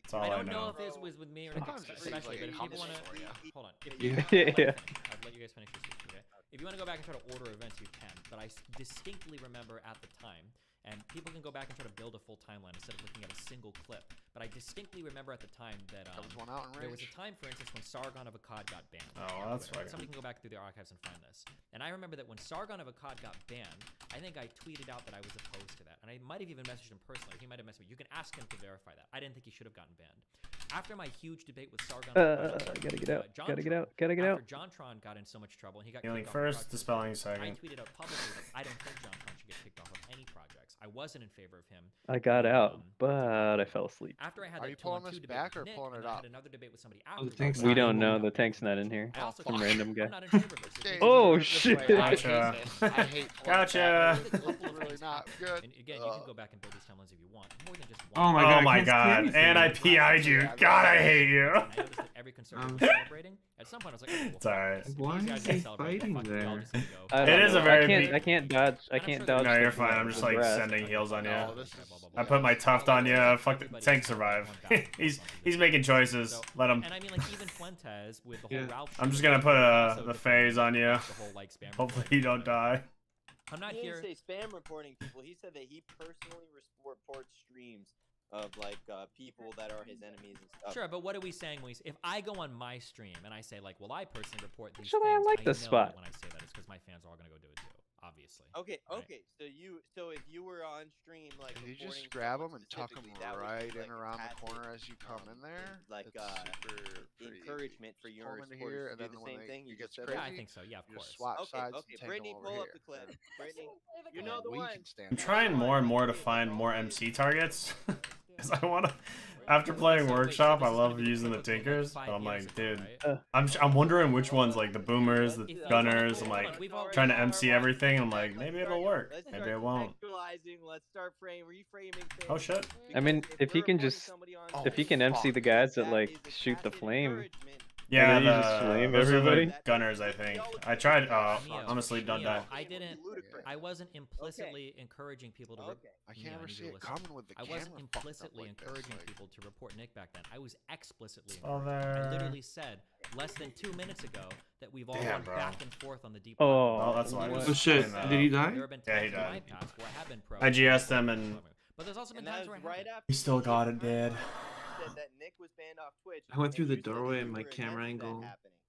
That's all I I don't know know. if it was with me or Nick, especially, but if people want to, hold on. If Yeah. I'll let you guys finish this speech, okay? If you want to go back and try to order events, you can. But I distinctly remember at the time, and people can go back and try to build a full timeline instead of looking at a single clip. But I distinctly remember at the time that there was a time, for instance, when Sargon of Akkad got banned. Oh, that's right. Somebody can go back through their archives and find this. And I remember that when Sargon of Akkad got banned, I think I tweeted out that I was opposed to that. And I might have even messaged him personally. He might have messaged me. You can ask him to verify that. I didn't think he should have gotten banned. After my huge debate with Sargon, gotta get out. Gotta get out. Gotta get out. After JonTron got in so much trouble and he got Healing kicked off first, of dispelling projects, I second. tweeted out publicly that I don't think JonTron should get kicked off of any projects. I wasn't in favor of him. I got out, but I fell asleep. After I had Are that you pulling this debate back with or Nick, pulling it and I up? had another debate with somebody Oh, the after. tank's We not don't in. know. The tank's not in here. I also Some thought- random guy. I'm not in favor of this. Dave, Oh, this shit. way, I hate Gotcha. this. I hate Gotcha. Really not good. And again, you can go back and build these timelines if you want. More than just one. Oh my god. Oh I my can't see god. anything. And I PI'd you. God, I hate you. And I noticed that every conservative was celebrating. At some point, I was like, okay, well, It's alright. if Why these guys is didn't he celebrate, fighting fuck it, we all there? just need to go. I It don't is a know. very I big- can't dodge. I can't dodge. No, you're the fine. I'm just like grass. sending heals on you. Oh, this is- I put my tuft on you. Fuck the tank survive. he's making choices. Let him. And I mean, like even Fuentes with the whole Yeah. Ralph. I'm just shit, gonna put also the defended phase on you. the whole, like, spam Hopefully reporting. you don't die. I'm not He here. didn't say spam reporting people. He said that he personally reports streams of like people that are his enemies and stuff. Sure, but what are we saying when if I go on my stream and I say like, well, I personally report these Actually, I things, like this know spot. that when I say that, it's because my fans are all gonna go do it too. Obviously. Okay, Right. okay. So if you were on stream like If you reporting just grab someone them and tuck them specifically, that would be, right like, in a around the passive, corner as you come in there, like it's super pretty encouragement for easy. your Pull 'em into supporters here, to and do then the when same they- thing. you You get just said Yeah, that. I think so. Yeah, of You course. just swap Okay, sides okay. and take Brittany, them over pull here. up the clip. Brittany, you And know the we one. can stand I'm trying more and more to find more MC targets. Because I want to. After playing Workshop, I love using the Tinkers, but I'm like, dude, I'm wondering which ones, like the Boomers, the Gunners. I'm like trying to MC everything. I'm like, maybe it'll work, maybe it won't. Let's start reframing. Oh shit! I mean, if he can MC the guys that like shoot the flame. Yeah, you just flame those everybody. are the Gunners, I think. I tried. Honestly, don't die. I wasn't implicitly encouraging people to. I can't ever see it coming with the camera. I wasn't fucked up implicitly like this, encouraging like- people to report Nick back then. I was explicitly. Oh, encouraging. there. I literally said less than 2 minutes ago that we've all Damn, gone bro. back and forth on the deep. Oh, that's why. Oh shit! Did he die? Yeah, he died. Where I have been pro. I GS'd him and But there's also been times where I haven't. he still got it, dude. That Nick was banned off Twitch. I went through the doorway and my camera angle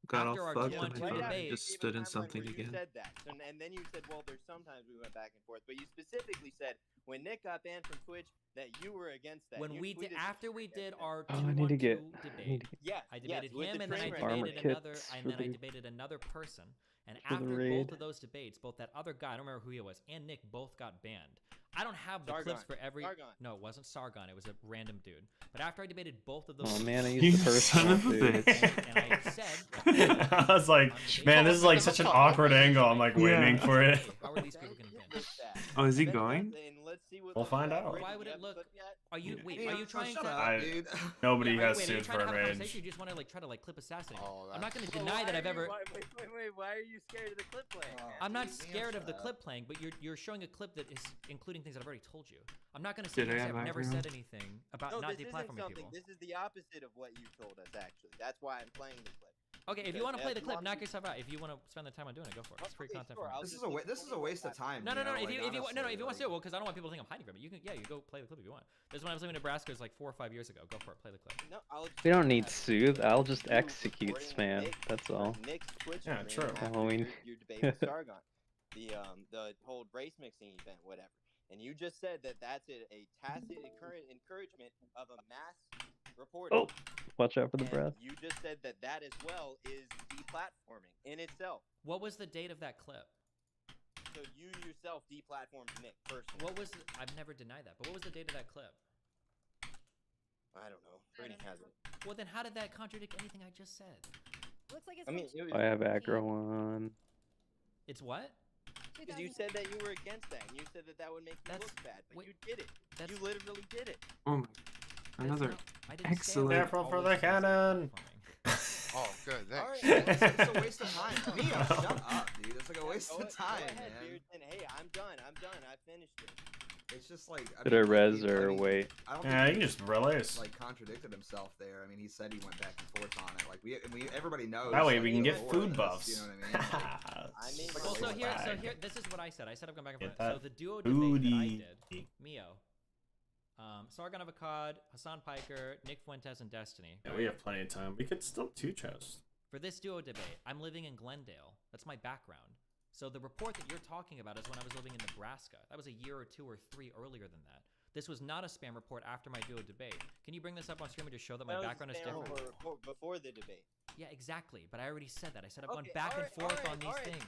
got all After our fucked 2-on-2 and I thought I debate, just stood in something again. Said that, and then you said, well, there's sometimes we went back and forth, but you specifically said when Nick got banned from Twitch that you were against that. When you we did after we did our Oh, I need to get. debate, I debated with him the and then I train Armor debated another kits and for then I the- debated another person. And for the after raid. both of those debates, both that other guy, I don't remember who he was, and Nick both got banned. I don't have the clips for every. Sargon. No, it wasn't Sargon. It was a random dude. But after I debated both of those. Oh man, I debates- You used the first son one, of a dude. bitch. And I said. I was like, man, this is like such an awkward angle. I'm like waiting for it. How are these people gonna ban? Oh, is he going? We'll find out. Why would it look? Are you wait? Yeah, Are you trying shut to? up, dude. Nobody Yeah, has wait, are you sued trying for to a have a rage. conversation? You just want to like try to like clip assassinate. Oh, I'm not going to Well, deny why that I've are ever. you- Wait, why are you scared of the clip playing? I'm not scared of the clip playing, but you're showing a clip that is including things that I've already told you. I'm not going to say Did I have I've never aggro? said anything about No, not this isn't deplatforming something. people. This is the opposite of what you told us. Actually, that's why I'm playing the clip. Okay, if you Because want to play as the clip, long knock as- yourself out. If you want to spend the time on doing it, go for it. It's free content. sure, for me. I'll This is a waste of time. No, you no, no. know, If you like, want to honestly, do it, well, because I don't want people to think I'm hiding from it. You can, you go play the clip if you want. This is when I was living in Nebraska. It was like 4 or 5 years ago. Go for it. Play the clip. No, I'll We don't need soothe. I'll just execute spam. That's all. Nick's Twitch Yeah, stream true. after Halloween. your debate with Sargon, the whole race mixing event, whatever. And you just said that that's a tacit encouragement of a mass reporting. Oh, watch out for the And breath. You just said that that as well is deplatforming in itself. What was the date of that clip? So you yourself deplatformed Nick personally. What was? I've never denied that. But what was the date of that clip? I don't know. Brady has it. Well, then how did that contradict anything I just said? Looks like it's I mean, it was, I have aggro on. It's what? because you said that you were against that, and you said that that would make you look bad, but you did it. You literally did it. Oh my! Another excellent. Careful for the cannon. Oh, good. All right, Thanks. it's a waste of time. Mia, shut up, dude. It's like a waste of time, Go ahead, man. Beardson. Hey, I'm done. I finished it. It's just like. Did I res or wait? I don't Yeah, think you he, just release. like contradicted himself there. I mean, he said he went back and forth on it. Like we everybody knows. That way like, we can he get avoided food this, buffs. You know what I mean? Like, I mean, Well, so Bag. here, this is what I said. I said I've gone back and Get forth. So that the duo debate that I booty. did, Mio, Sargon Avocad, Hassan Piker, Nick Fuentes, and Destiny. Yeah, we have plenty of time. We could still two chest. For this duo debate, I'm living in Glendale. That's my background. So the report that you're talking about is when I was living in Nebraska. That was a year or 2 or 3 earlier than that. This was not a spam report after my duo debate. Can you bring this up on stream and just show that my background is different? Before the debate. Yeah, exactly. But I already said that. I said I've gone Okay, back and forth on these alright. things.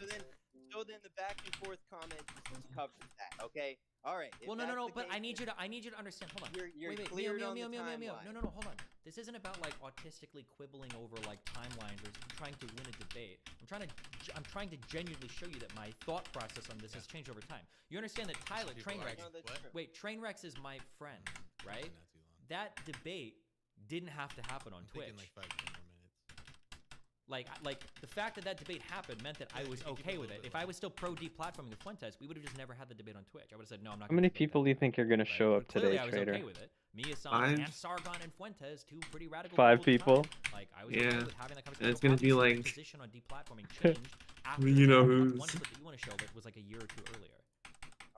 So then the back and forth comment just covers that, okay? All right. if Well, no. that's the But case, I need you to understand. Hold on. You're wait, cleared Mio, on Mio, the Mio, Mio, Mio. timeline. No, hold on. This isn't about like autistically quibbling over like timelines or trying to win a debate. I'm trying to genuinely show you that my thought process on this has changed over time. You understand that Tyler Trainwreck. Wait, Trainwreck's is my friend, right? That debate didn't have to happen on Twitch. Like the fact that that debate happened meant that I was okay with it. If I was still pro deplatforming with Fuentes, we would have just never had the debate on Twitch. I would have said no, I'm not. How many people do you think are gonna show up Clearly, today, I was Trader? okay with it. Me, Hassan, 5? and Sargon and Fuentes, 2 pretty radical 5 people. people. Like I was Yeah. okay with having that conversation. And it's gonna be Obviously, my like- position on deplatforming changed after You know the who's- one clip that you want to show that was like a year or 2 earlier.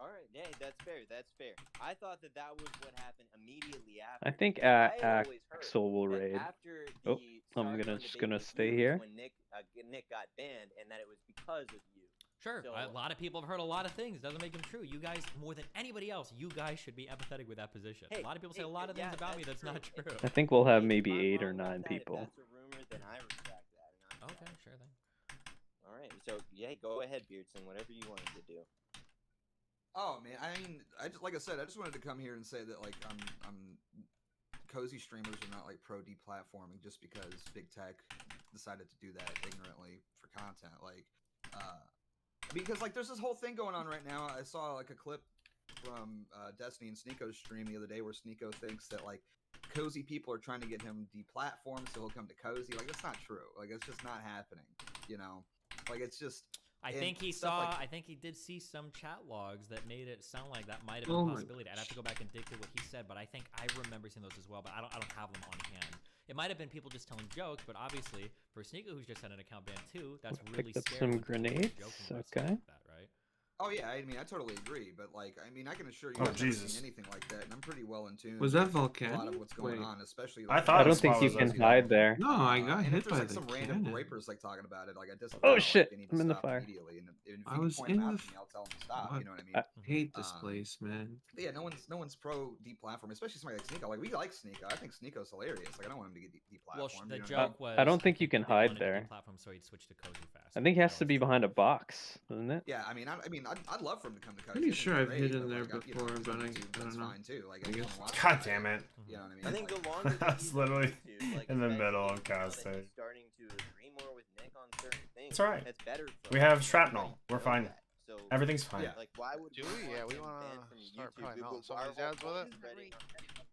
All right, yeah, that's fair. That's fair. I thought that that was what happened immediately after. I think because I had always heard Axel will that raid. After Oh, the I'm Sargon just debate gonna with stay you was here. when Nick got banned, and that it was because of you. Sure, So- a lot of people have heard a lot of things. Doesn't make them true. You guys, more than anybody else, you guys should be empathetic with that position. Hey, a lot of people say a lot of things about me that's not true. I think we'll have maybe I'm 8 or wrong about 9 that. people. If that's a rumor, then I respect that. And I'm Okay, sure thing. All right, so yeah, go ahead, Beardson. Whatever you wanted to do. Oh man, I mean, like I said, I just wanted to come here and say that like I'm cozy streamers are not like pro deplatforming just because big tech decided to do that ignorantly for content. Like, because like there's this whole thing going on right now. I saw like a clip from Destiny and Sneako's stream the other day where Sneako thinks that like cozy people are trying to get him deplatformed so he'll come to cozy. Like that's not true. Like it's just not happening. You know, like it's just. I think he I think he did see some chat logs that made it sound like that might have been Oh a my possibility. I'd have to go back and dig through what he said, but I think I remember seeing those as well. But I don't have them on hand. It might have been people just telling jokes, but obviously for Sneako, who's just had an account ban too, that's really Picked up scary. some when people are grenades. joking about Okay. stuff like that, right? Oh yeah, I mean I totally agree, but like I mean I can assure you Oh, I've never Jesus. seen anything like that, and I'm pretty well in tune. Was that with a lot volcanic? of what's going Wait. on, especially. I Like, thought I don't this think spot you was can okay. hide there. No, I got and hit if there's by like the some random cannon. grapers like talking about it, like I just Oh, like, shit, they need I'm to in the stop fire. immediately. And if I you was can point in them the out to me, I'll tell them to stop. What? You know what I mean? I hate this place, man. But yeah, no one's pro deplatform, especially somebody like Sneako. Like we like Sneako. I think Sneako's hilarious. Like I don't want him to get deplatformed. Well, the you know what I joke mean? was I don't think you can they hide wanted to there. deplatform, so he'd switch to cozy fast. I think he has to be behind a box, doesn't it? Yeah, I mean, I'd love for him to come to cozy. Pretty I think sure he's I've great, hidden but, there like, you know, before, if he's but on I YouTube, don't that's know. fine too. Like, I I just guess. wanna watch God it. damn it. You know what I mean? I think the longer that That's he's literally on YouTube, like, in the especially middle of now that casting. he's starting to agree more with Nick on certain things. It's alright. That's better. For We him. have Like, shrapnel. We're know fine. that. So, Everything's fine. Yeah. like, why would Do we? Yeah, we him want banned to from start YouTube? probably Our melting some of whole these ads with point it. is spreading on-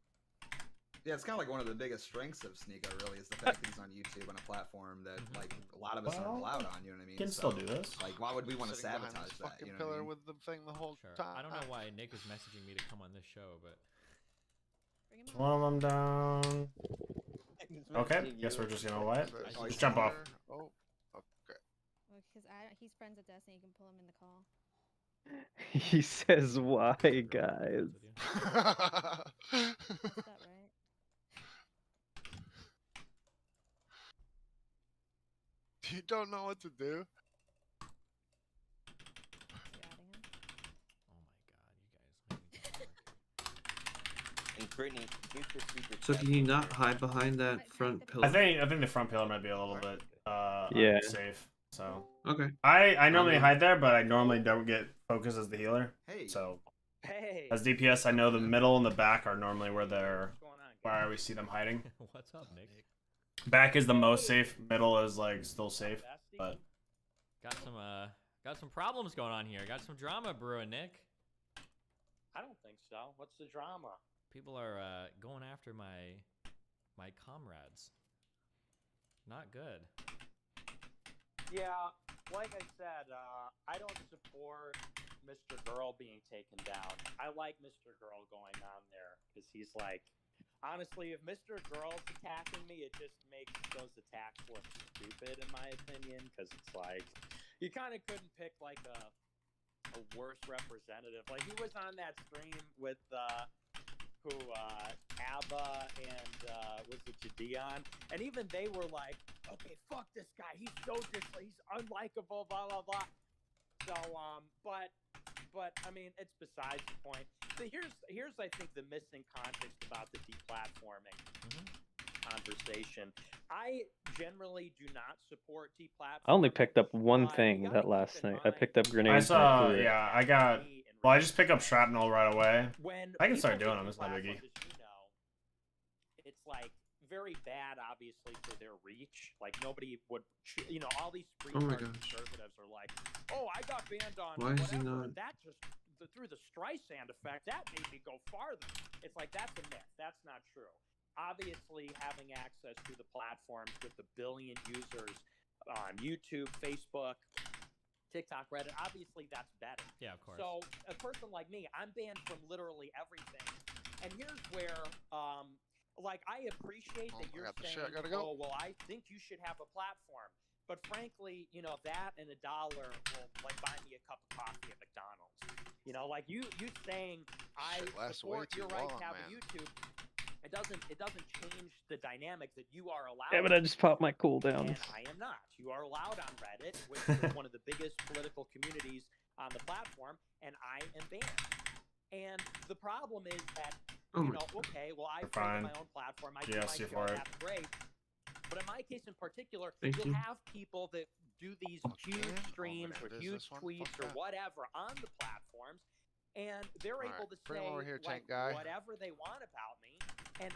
Yeah, it's kind of like one of the biggest strengths of Sneako, really, is the fact that he's on YouTube on a platform that like a lot of us aren't Well, allowed on. You know what I mean? Can still do this. Like, why would we want to Sitting behind sabotage this that? fucking You know what I pillar mean? with the thing the whole Sure. time. I don't know why Nick is messaging me to come on this show, but Bring him One of them down. Okay, guess we're just gonna what? Just jump off. Oh, okay. Well, because he's friends with Destiny, you can pull him in the call. He says, "Why, guys?" That's that, right? You don't know what to do. You adding him? oh my god, you guys. And Brittany, here's the secret. So can you not hide behind that front pillar? I think the front pillar might be a little bit Yeah. unsafe. So Okay. I normally hide there, but I normally don't get focused as the healer. Hey. So Hey. as DPS, I know the middle and the back are normally where we see them hiding. What's up, Nick? Back is the most safe. Middle is like still safe, but Got some problems going on here. Got some drama brewing, Nick. I don't think so. What's the drama? People are going after my comrades. Not good. Yeah, like I said, I don't support Mr. Girl being taken down. I like Mr. Girl going on there because he's like, honestly, if Mr. Girl's attacking me, it just makes those attacks look stupid in my opinion. Because it's like you kind of couldn't pick like a worse representative. Like he was on that stream with Abba and was it Jadion, and even they were like, okay, fuck this guy, he's he's unlikable, blah blah blah. So but I mean, it's besides the point. So here's I think the missing context about the deplatforming conversation. I generally do not support deplatforming. I only picked up one thing that last night. I picked up I grenades. saw. and I threw it. Yeah, I got. Well, I just pick up shrapnel right away. When I can start people doing them. It's not a biggie. deplatform, as you know, it's like very bad, obviously, for their reach. Like nobody would, all these free Oh my conservatives are like, "Oh, I got banned on Why is he whatever." not- That just through the Streisand effect, that made me go farther. It's like that's a myth. That's not true. Obviously, having access to the platforms with a billion users on YouTube, Facebook, TikTok, Reddit, obviously that's better. Yeah, of course. So a person like me, I'm banned from literally everything. And here's where, like, I appreciate that you're saying, oh, well, I think you should have a platform. But frankly, that and $1 will, like, buy me a cup of coffee at McDonald's. Like, you saying I support your right to have a YouTube, it doesn't change the dynamic that you are allowed. Yeah, but I just popped my cooldowns. And I am not. You are allowed on Reddit, which is one of the biggest political communities on the platform, and I am banned. And the problem is that, okay, well, I created my own platform. I do my show, that's great. But in my case in particular, you'll have people that do these huge streams or huge tweets or whatever on the platforms, and they're able to say like whatever they want about me, and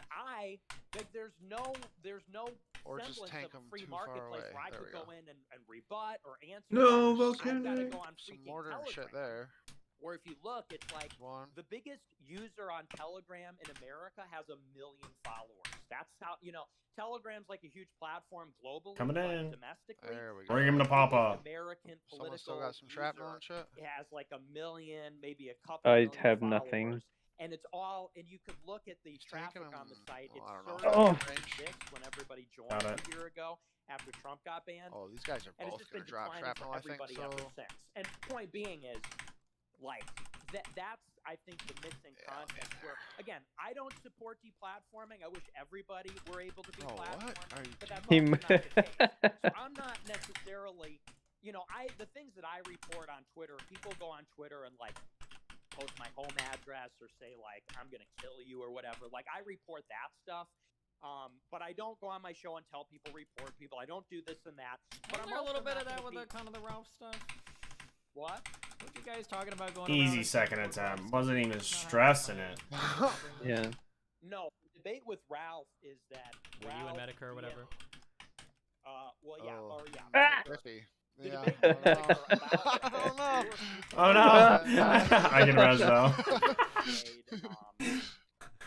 there's no or just semblance tank of a them free too far marketplace away. where I There could we go go. in and rebut or answer. No, I've got to go on Some freaking mortar and shit Telegram. there. Or if you look, it's like the biggest user on Telegram in America has 1 million followers. That's how, Telegram's like a huge platform globally, Coming but in. domestically. There we go. Bring him to Papa. American Someone political still got some shrapnel and shit. It has like 1 million, maybe a couple I million have followers. nothing. And it's all, and you could look at the traffic on the site. It I don't surged know. in 6 when everybody joined Got a it. year ago after Trump got banned. Oh, these guys are And it's both just gonna been drop declining shrapnel, for I think. everybody So ever since. And point being is, like, that's, I think, the missing context where, again, I don't support deplatforming. I wish everybody were able to be platformed, but that's also not the case. So I'm not necessarily, the things that I report on Twitter, people go on Twitter and, like, post my home address or say, like, I'm going to kill you or whatever. Like, I report that stuff. But I don't go on my show and tell people, report people. I don't do this and that. But Wasn't there a little bit of that with the kind of the Ralph stuff? What? What you guys talking about going Easy second attempt. Wasn't even stressing it. Yeah. No, the debate with Ralph is that Were you in Medicare or whatever? Well, yeah, or yeah. Ah! The Yeah. debate with Medicare about I don't know. Oh no! I can res though.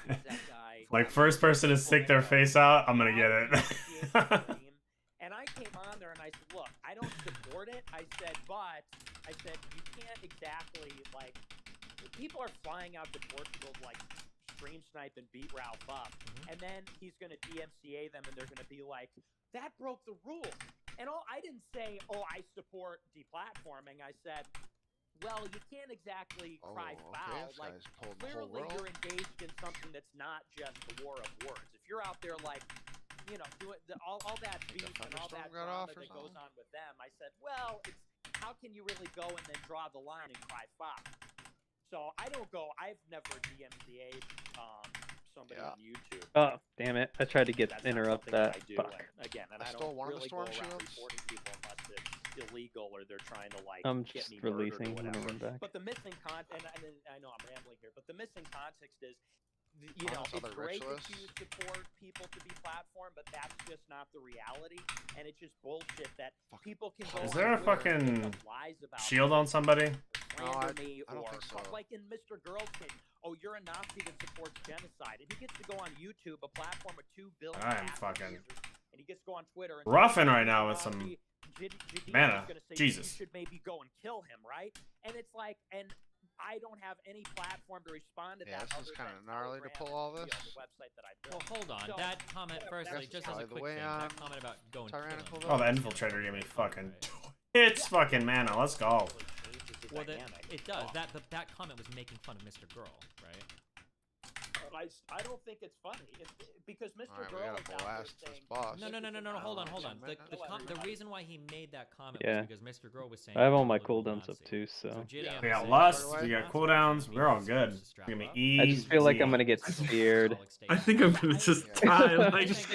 That guy. Like first person to stick their face out, I'm gonna get it. And I came on there and I said, look, I don't support it. I said, you can't exactly, like, people are flying out to Portugal to, like, stream snipe and beat Ralph up. And then he's going to DMCA them and they're going to be like, that broke the rules. And I didn't say, I support deplatforming. I said, well, you can't exactly cry foul. Like, clearly you're engaged in something that's not just the war of words. If you're out there, like, doing all that beef and all that drama that goes on with them, I said, well, how can you really go and then draw the line and cry foul? So I don't go. I've never DMCA'd somebody on YouTube. Oh, damn it. I tried to That's interrupt not that. something I do. Fuck. And again, and I stole don't one of the really go storm around shields. reporting people unless it's illegal or they're trying to, like, I'm get just me murdered releasing. or I'm whatever. gonna run back. But the missing content, and I know I'm rambling here, but the missing context is, Honest it's other great that ritualists. you support people to be platformed, but that's just not the reality, and it's just bullshit that people can go Is on there a Twitter and fucking make up lies about shield on somebody? slander me, I don't or think so. like in Mr. Girl's case, you're a Nazi that supports genocide, and he gets to go on YouTube, a platform with 2 billion I'm active fucking users, and he gets to go on Twitter and roughing say, right now with some Jadid mana. is gonna say, Jesus. you should maybe go and kill him, right? And it's like, and I don't have any platform to respond to that. This is other kind of than gnarly to Telegram pull all and, this. the website that I Well, built. hold on. So, That comment, firstly, That's just as a probably the quick way thing, on that comment about going Tyrannical killing. Oh, the infiltrator gave me fucking. It's fucking mana. Let's go. Well, it does. That comment was making fun of Mr. Girl, right? I don't think it's funny. Because Mr. Alright, we Girl gotta is out there blast this saying, boss. No. Hold on. The reason why he made that comment Yeah. was because Mr. Girl was saying. I have all he my was a cooldowns up Nazi. too, so. JDM We was got saying, lust. "By the We way, got Nazi cooldowns. means We're all he's good. supposed to strap We're gonna up." be I just feel like I'm easy. gonna get speared. I think I'm gonna just die. Like, Just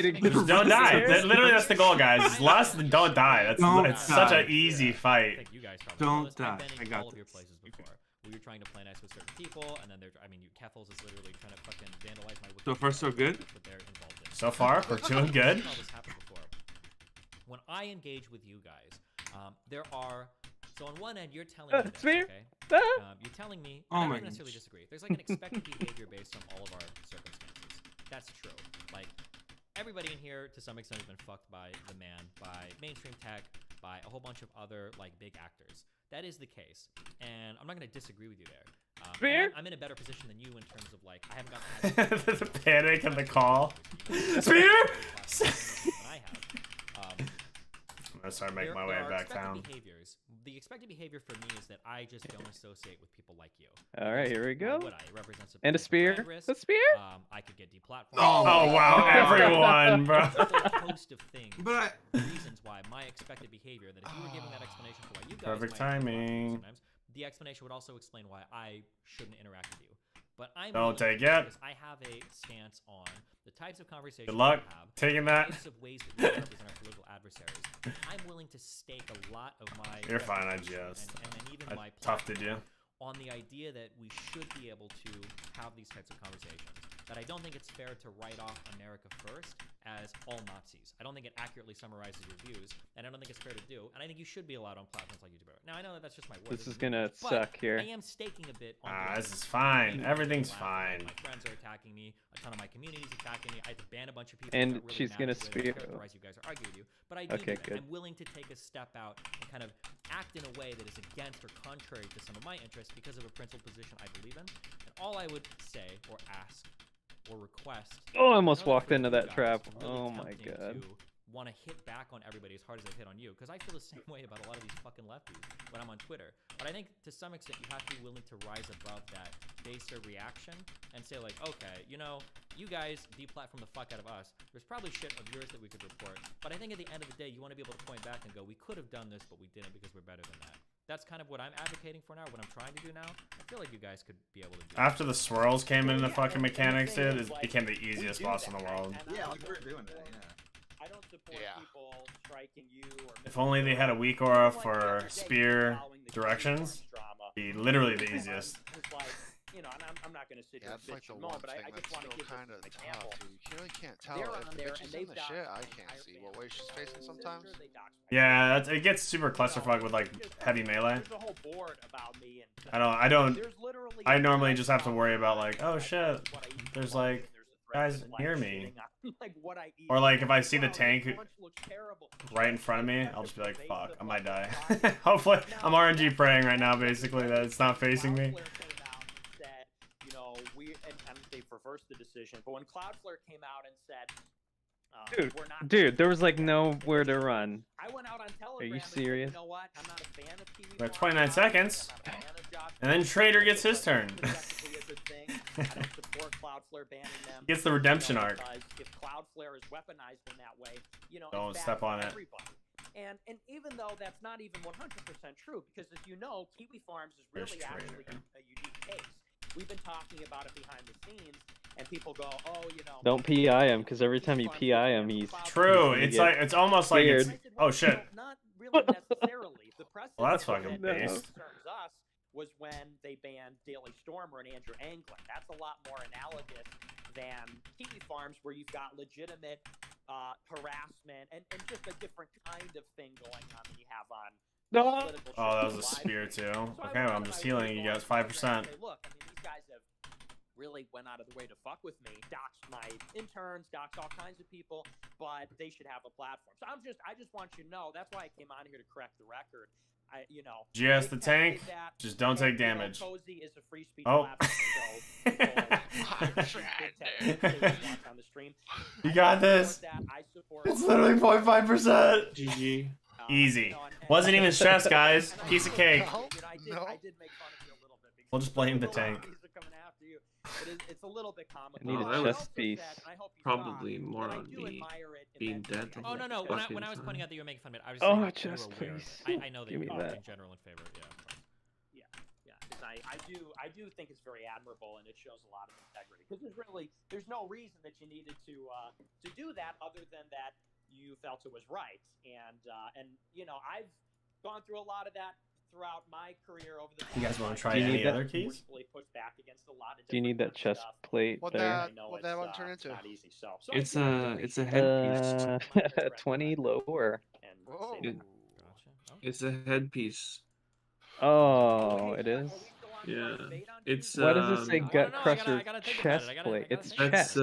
don't die. Literally, that's the goal, guys. It's lust and don't die. It's such an easy fight. I think you guys probably Don't know this. I've die. been I in got all of your this. places before. Where you're trying to play nice with certain people, and then Keffels is literally trying to fucking vandalize my. So far, so good? That's what they're involved in. So far, we're doing good. I've seen all this happen before. When I engage with you guys, there are. So on one end, you're telling me this, Spear? okay? You're telling me. Oh I my don't necessarily disagree. There's like an expected behavior based on all of our circumstances. That's true. Like everybody in here, to some extent, has been fucked by the man, by mainstream tech, by a whole bunch of other like big actors. That is the case, and I'm not going to disagree with you there. Spear? I'm in a better position than you in terms of like I haven't gotten The panic and the call. Spear! I have. I'm gonna start making my way there are back expected down. Behaviors. The expected behavior for me is that I just don't associate with people like you. All right, here we go. Why would I? It represents And a potential spear. brand risk. A spear? I could get deplatformed. Oh wow, everyone, bro. There's a whole host of things. But reasons why my expected behavior. That if you were giving that explanation for why you guys Perfect might interact with me timing. sometimes, the explanation would also explain why I shouldn't interact with you. But I'm Don't willing take it. because I have a stance on the types of conversations Good luck we have, taking the that. types of ways that we represent our political adversaries. I'm willing to stake a lot of my You're fine. I reputation just and even my tufted you. platform on the idea that we should be able to have these types of conversations. That I don't think it's fair to write off America First as all Nazis. I don't think it accurately summarizes your views, and I don't think it's fair to do. And I think you should be allowed on platforms like YouTube. Now, I know that that's just my word. This is gonna suck here. I am staking a bit on This is fine. Everything's fine. My friends are attacking me. A ton of my community's attacking me. I had to ban a bunch of people. And really she's gonna spew. Characterize you guys or argue with you. But I do Okay, that. good. I'm willing to take a step out and kind of act in a way that is against or contrary to some of my interests because of a principled position I believe in. And all I would say or ask or request. Oh, I almost walked into that trap. Oh my god. Want to hit back on everybody as hard as I've hit on you, because I feel the same way about a lot of these fucking lefties when I'm on Twitter. But I think to some extent you have to be willing to rise above that baser reaction and say like, okay, you know, you guys deplatform the fuck out of us. There's probably shit of yours that we could report. But I think at the end of the day, you want to be able to point back and go, we could have done this, but we didn't because we're better than that. That's kind of what I'm advocating for now, what I'm trying to do now. I feel like you guys could be able to do After the swirls came in the fucking mechanics, dude, it became the easiest boss in the world. Yeah, like we're doing that, yeah. I don't support people striking you or If only they had a weak aura for spear directions, be literally the easiest. You know, and I'm not going to sit here and like bitch the and moan, one but thing I just want to give kind of an example. You really can't tell They're if on the there bitch and is in they've the doxed shit. I the can't entire see what way she's facing sometimes. Yeah, it gets super clusterfuck with like heavy melee. There's a whole board about me and I normally just have to worry about like, oh shit, there's like guys near me. Or like if I see the tank right in front of me, I'll just be like, fuck, I might die. Hopefully, I'm RNG praying right now basically that it's not facing me. You know, and they've reversed the decision. But when Cloudflare came out and said, Dude, there was like nowhere to run. I went out on Telegram. Are you serious? You know what? I'm not a fan of TV. We have 29 seconds, and then Trader gets his turn. I don't support Cloudflare banning them. Gets the redemption arc. If Cloudflare is weaponized in that way, you know, Don't it's step bad on for it. everybody. And even though that's not even 100% true, because as you know, Kiwi Farms is really actually a unique case. We've been talking about it behind the scenes, and people go, "Oh, you know." Don't PI him, because every time you PI him, he's true. It's like it's almost like it's. Oh shit. Not really necessarily. The precedent Well, that's fucking that based. concerns us was when they banned Daily Stormer and Andrew Anglin. That's a lot more analogous than Kiwi Farms, where you've got legitimate harassment and just a different kind of thing going on than you have on. Oh, that was a spear too. Okay, well, I'm just healing you guys 5%. Look, I mean, these guys have really went out of the way to fuck with me, doxed my interns, doxed all kinds of people, but they should have a platform. So I just want you to know, that's why I came on here to correct the record. You know, GS the tank, just don't take damage. Cozy is a free speech Oh. platform, You got this. It's literally 0.5%. GG. Easy. Wasn't even stressed, guys. Piece of cake. I did make fun of you a little bit. We'll just blame the tank. It's a little bit comical. I need a chest piece. Probably more on me being dead. Oh no! When I was pointing out that you were making fun of it, I was Oh, saying chest you were aware. piece. I know that Give me you're that. in general in favor. Yeah. Yeah. Because I do think it's very admirable, and it shows a lot of integrity. Because there's no reason that you needed to do that other than that you felt it was right. And you know, I've gone through a lot of that throughout my career over the. You guys want to try Do you any need that? other keys? Do you need that chest plate What there? that one turn into? Not easy. So It's a headpiece. 20 lower. Whoa. It's a headpiece. Oh, it is? Yeah. It's Why does it say gut I crusher gotta think about it. chest I gotta plate? It's think That's chest.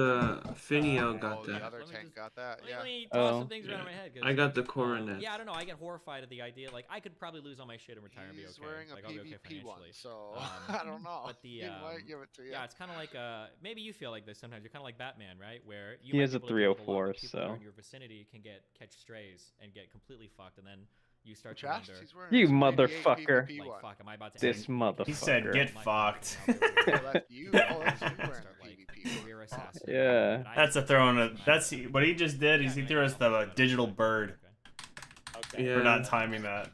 Finio got The that. other tank got that. Let Yeah. me toss some things around my head. 'Cause, I got the coronet. yeah, I don't know. I get horrified at the idea. Like, I could probably lose all my shit and retire and be He's okay. wearing a Like, I'll be okay PvP one, financially. so I don't know. But the He might give it to you. yeah, it's kind of like maybe you feel like this sometimes. You're kind of like Batman, right? Where you He might has be a able to deal with lot, 304, but people that are so- in your vicinity can catch strays and get completely fucked, and then you start to Chest? wonder. He's wearing You his 88 motherfucker. PvP Like, one. fuck, am I about to This end motherfucker. He said, "Get my fucked." fucking Oh, that's you. Oh, that's you wearing Start, the like, PvP. career assassin. Yeah. But I- That's a throwing a. That's what he just did. Is he threw us the digital bird Yeah. for not timing that.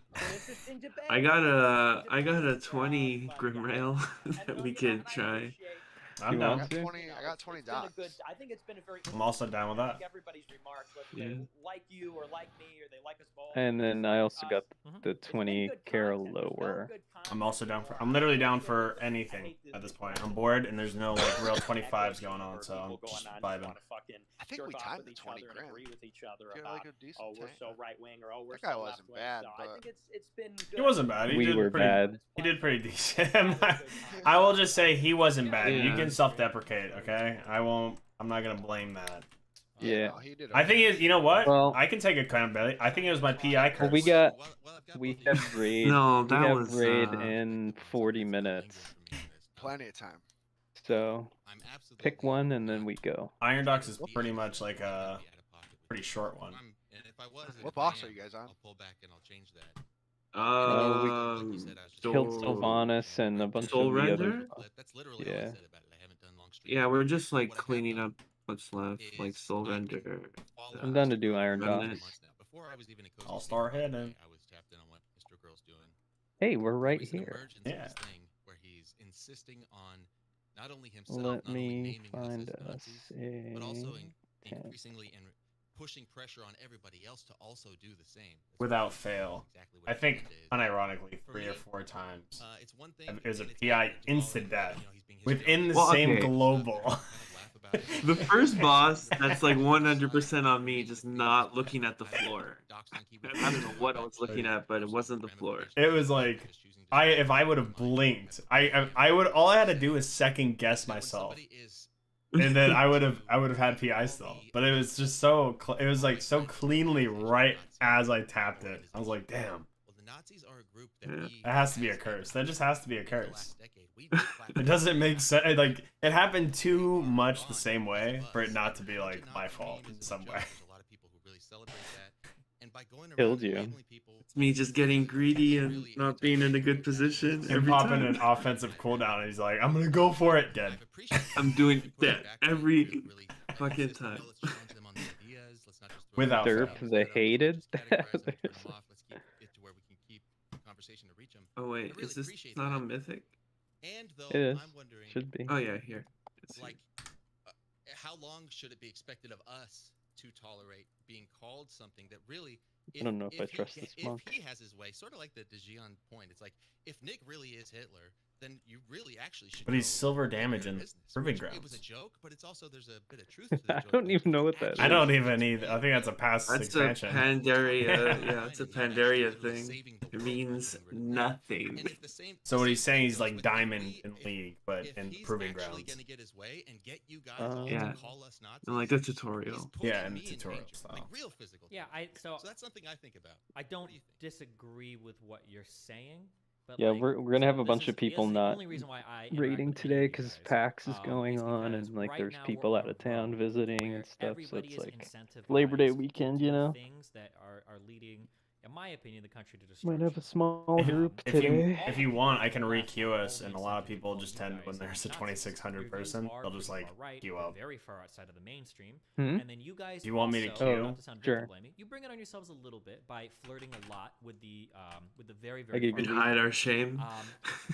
I got a 20 Grim Rail that we could try. I'm You down. want to? I got 20 dots. I think it's been a very. I'm also down with that. Everybody's remarks, whether Yeah. they like you or like me or they like us both. And then I also got the 20 Carol lower. I'm also down for. I'm literally down for anything at this point. I'm bored and there's no like real 25s going on, so I'm just vibing. I think we timed the 20 grand. Agree with each other Feel about, like a decent we're tank. so right wing or we're That guy so wasn't left wing. bad, So but I think it's been good. He wasn't bad. He We did were pretty, bad. He did pretty decent. I will just say he wasn't bad. You Yeah. can self-deprecate, okay? I won't. I'm not gonna blame that. Yeah. No, he did I think it. You know what? Well- I can take accountability. I think it was my PI curse. Well, we have raid. No, we that have was, raid in 40 minutes. Plenty of time. So pick one and then we go. Iron Docs is pretty much like a pretty short one. What boss are you guys on? Killed Sylvanas and a bunch Soul of the other. Render? Yeah. Yeah, we're just like cleaning up what's left, like Soul Render. I'm done to do Iron Remnant. Docs. All-star hit and Hey, we're right here. yeah. Let me find us a pushing pressure on everybody else to also do the same. Without fail. I think unironically 3 or 4 times. It was a PI instant death within the same global. The first boss, that's like 100% on me, just not looking at the floor. I don't know what I was looking at, but it wasn't the floor. It was like, if I would have blinked, I would. All I had to do was second guess myself, and then I would have had PI still. But it was just so. It was like so cleanly right as I tapped it. I was like, damn. That has to be a curse. That just has to be a curse. It doesn't make sense. Like it happened too much the same way for it not to be like my fault in some way. Killed you. It's me just getting greedy and not being in a good position And every popping time. an offensive cooldown, and he's like, "I'm gonna go for it, dead." I'm doing that every fucking time. Without Derp, fail. they hated. Oh wait, is this not on Mythic? And though It is. I'm wondering, Should be. Oh yeah, here. It's here. like, how long should it be expected of us to tolerate being called something that really? I don't know if I trust this If monk. he has his way, sort of like the DeGion point. It's like if Nick really is Hitler, then you really actually should. But he's go silver do your damage in business, Proving which It was Grounds. a joke, but it's also there's a bit of truth to the I joke. don't even know what that is. I don't even either. I think that's a past That's expansion. a Pandaria. Yeah, it's a Pandaria thing. It means nothing. So what he's saying, he's like diamond in League, but in Proving Grounds. Gonna get his way and get you guys all Yeah, to call us Nazis. and like the tutorial. Yeah, in the tutorial style. Like real physical. Yeah, so that's something I think about. I don't disagree with what you're saying. But Yeah, like, we're gonna have a this bunch is- of people the not only reason why I interact raiding with today any of you because guys, PAX is going is on because and like right there's now people we're out on of a town road visiting where and stuff. So everybody it's is like incentivized Labor Day to weekend, do you know. things that are leading, in my opinion, the country to destruction. Might have a small group today. If you want, I can re-queue us, and a lot of people just tend, when there's a 2600 person, they'll just like queue up. Very far outside of the mainstream, Hmm? and then you guys. Do you want me to also, queue? Not to sound Sure. victim blaming, you bring it on yourselves a little bit by flirting a lot with the very I get far And good left. hide our shame.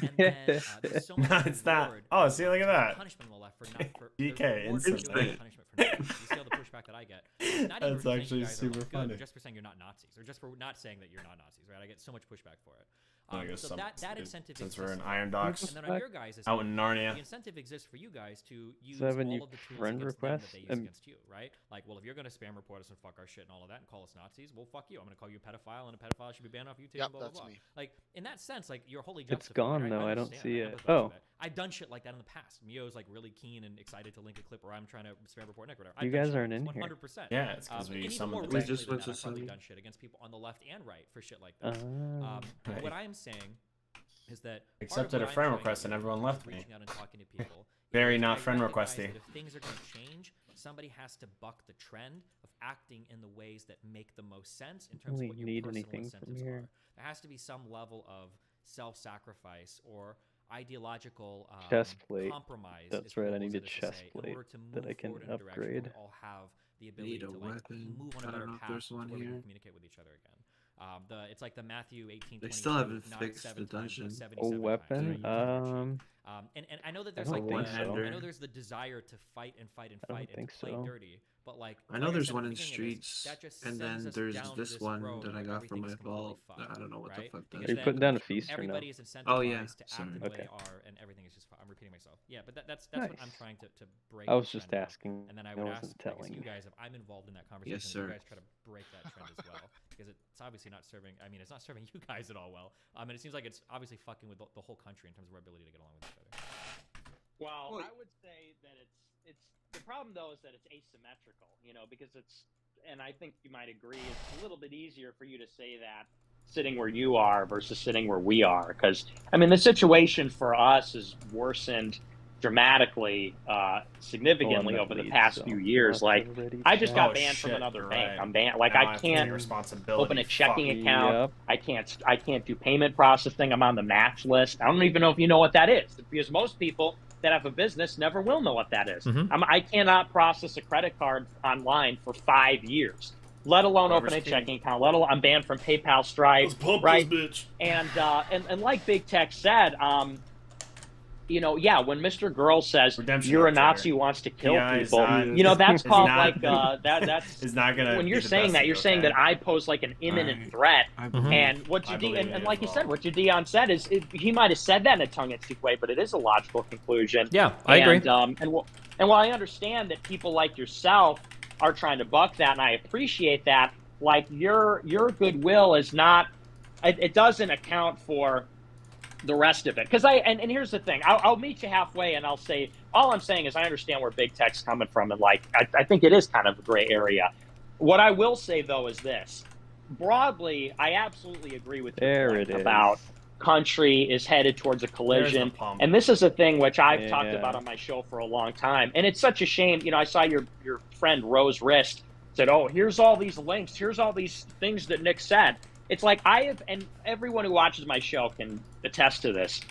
And then, there's so much No, it's that. reward Oh, see, look at that. punishment on the left for not for DK, there's reward for instant. doing punishment for nothing. You see all the pushback that I get. Not even That's for saying actually you guys are, super like, good, funny. but just for saying you're not Nazis, or just for not saying that you're not Nazis, right? I get so much pushback for it. I guess So some, that incentive since exists. we're in Iron Docs, And then on your guys' out in Narnia. the incentive exists for you guys to use Does that have all any of the tools friend against them that requests? they use against you, right? Like, well, if you're gonna spam report us and fuck our shit and all of that and call us Nazis, well, fuck you. I'm gonna call you a pedophile, and a pedophile should be banned off YouTube. Yep, and blah, blah, that's blah. me. Like in that sense, like you're wholly It's justified. gone, right? though. I don't understand. see I it. empathize Oh. with it. I've done shit like that in the past. Mio's like really keen and excited to link a clip where I'm trying to spam report Nick or whatever. You I've done guys shit aren't like in this, here. 100%. Yeah, it's 'cause we and even summoned more the We radically just than went that, to I've probably summon. done shit against people on the left and right for shit like this. Right. What I am saying is that Accepted a friend request and everyone left me. reaching out and talking to people. Very is not I friend recognize requesty. that if things are going to change, somebody has to buck the trend of acting in the ways that make the most sense in terms Really of what your need personal anything from incentives here. are. There has to be some level of self-sacrifice or ideological Chest plate. compromise. That's is right, I what need it a is to chest say, in plate order to that move I can forward in a direction where upgrade. we all have the ability Need a to like weapon. move on I a better don't know if path there's to one where we here. can communicate with each other again. It's like the Matthew 18. They still haven't fixed the dungeon. A weapon? And I know know that there's I like don't the, think so. I know there's the desire to fight and fight and I don't fight and think to play so. dirty, but like I know like there's said one at in the the beginning of this, streets, that just and sends then us there's down this this one road that I where got from my everything's completely vault. fucked, I don't know what right? the fuck that Because is. then Putting down a feast or no? everybody is incentivized Oh, yeah. to Sorry. act the way Okay. they are, and everything is just. I'm repeating myself. Yeah, but that's Nice. what I'm trying to break. I was the just trend of. asking. And then I I would wasn't ask, I guess telling. you guys, if I'm involved in that conversation, Yes, you sir. guys try to break that trend as well, because it's obviously not serving. I mean, it's not serving you guys at all well. And it seems like it's obviously fucking with the whole country in terms of our ability to get along with each other. Well, I would say that it's the problem though is that it's asymmetrical, because it's, and I think you might agree, it's a little bit easier for you to say that sitting where you are versus sitting where we are, because I mean the situation for us has worsened dramatically, significantly over the past few years. Like I just got banned from another bank. I'm banned. Like I can't open a checking account. I can't do payment processing. I'm on the match list. I don't even know if you know what that is, because most people that have a business never will know what that is. I cannot process a credit card online for 5 years, let alone open a checking account. Let alone I'm banned from PayPal, Stripe, right? And like Big Tech said, when Mr. Girl says you're a Nazi who wants to kill people, that's called that's is not gonna. When you're saying that, you're saying that I pose like an imminent threat. And what and like you said, what Dion said is he might have said that in a tongue-in-cheek way, but it is a logical conclusion. Yeah, I agree. And while I understand that people like yourself are trying to buck that, and I appreciate that, like your goodwill is not, it doesn't account for the rest of it. Because and here's the thing, I'll meet you halfway, and I'll say, all I'm saying is I understand where Big Tech's coming from, and like I think it is kind of a gray area. What I will say though is this: broadly, I absolutely agree with you about country is headed towards a collision, and this is a thing which I've talked about on my show for a long time, and it's such a shame. I saw your friend Rose Wrist said, "Oh, here's all these links, here's all these things that Nick said." It's like I have, and everyone who watches my show can attest to this,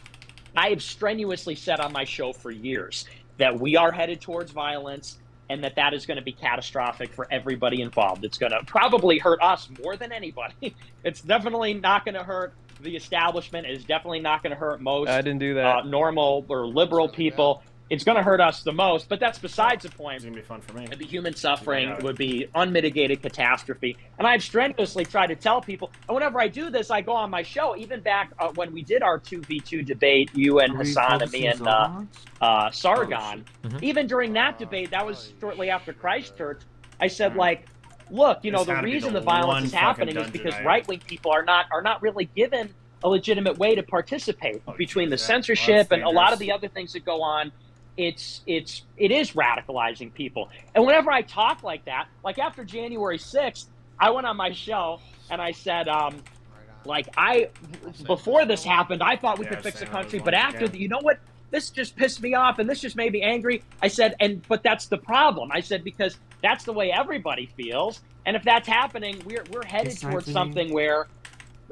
I have strenuously said on my show for years that we are headed towards violence, and that is going to be catastrophic for everybody involved. It's going to probably hurt us more than anybody. It's definitely not going to hurt the establishment. It is definitely not going to hurt most I didn't do that. Normal or liberal people. It's going to hurt us the most, but that's besides the point. It's going to be fun for me. The human suffering would be unmitigated catastrophe. And I've strenuously tried to tell people, and whenever I do this, I go on my show, even back when we did our 2v2 debate, you and Hassan and me and Sargon, even during that debate, that was shortly after Christchurch, I said, like, look, the reason the violence is happening is because right-wing people are not really given a legitimate way to participate between the censorship and a lot of the other things that go on. It is radicalizing people. And whenever I talk like that, like after January 6th, I went on my show and I said, before this happened, I thought we could fix the country, but after you know what? This just pissed me off and this just made me angry. I said, but that's the problem. I said, because that's the way everybody feels. And if that's happening, we're headed towards something where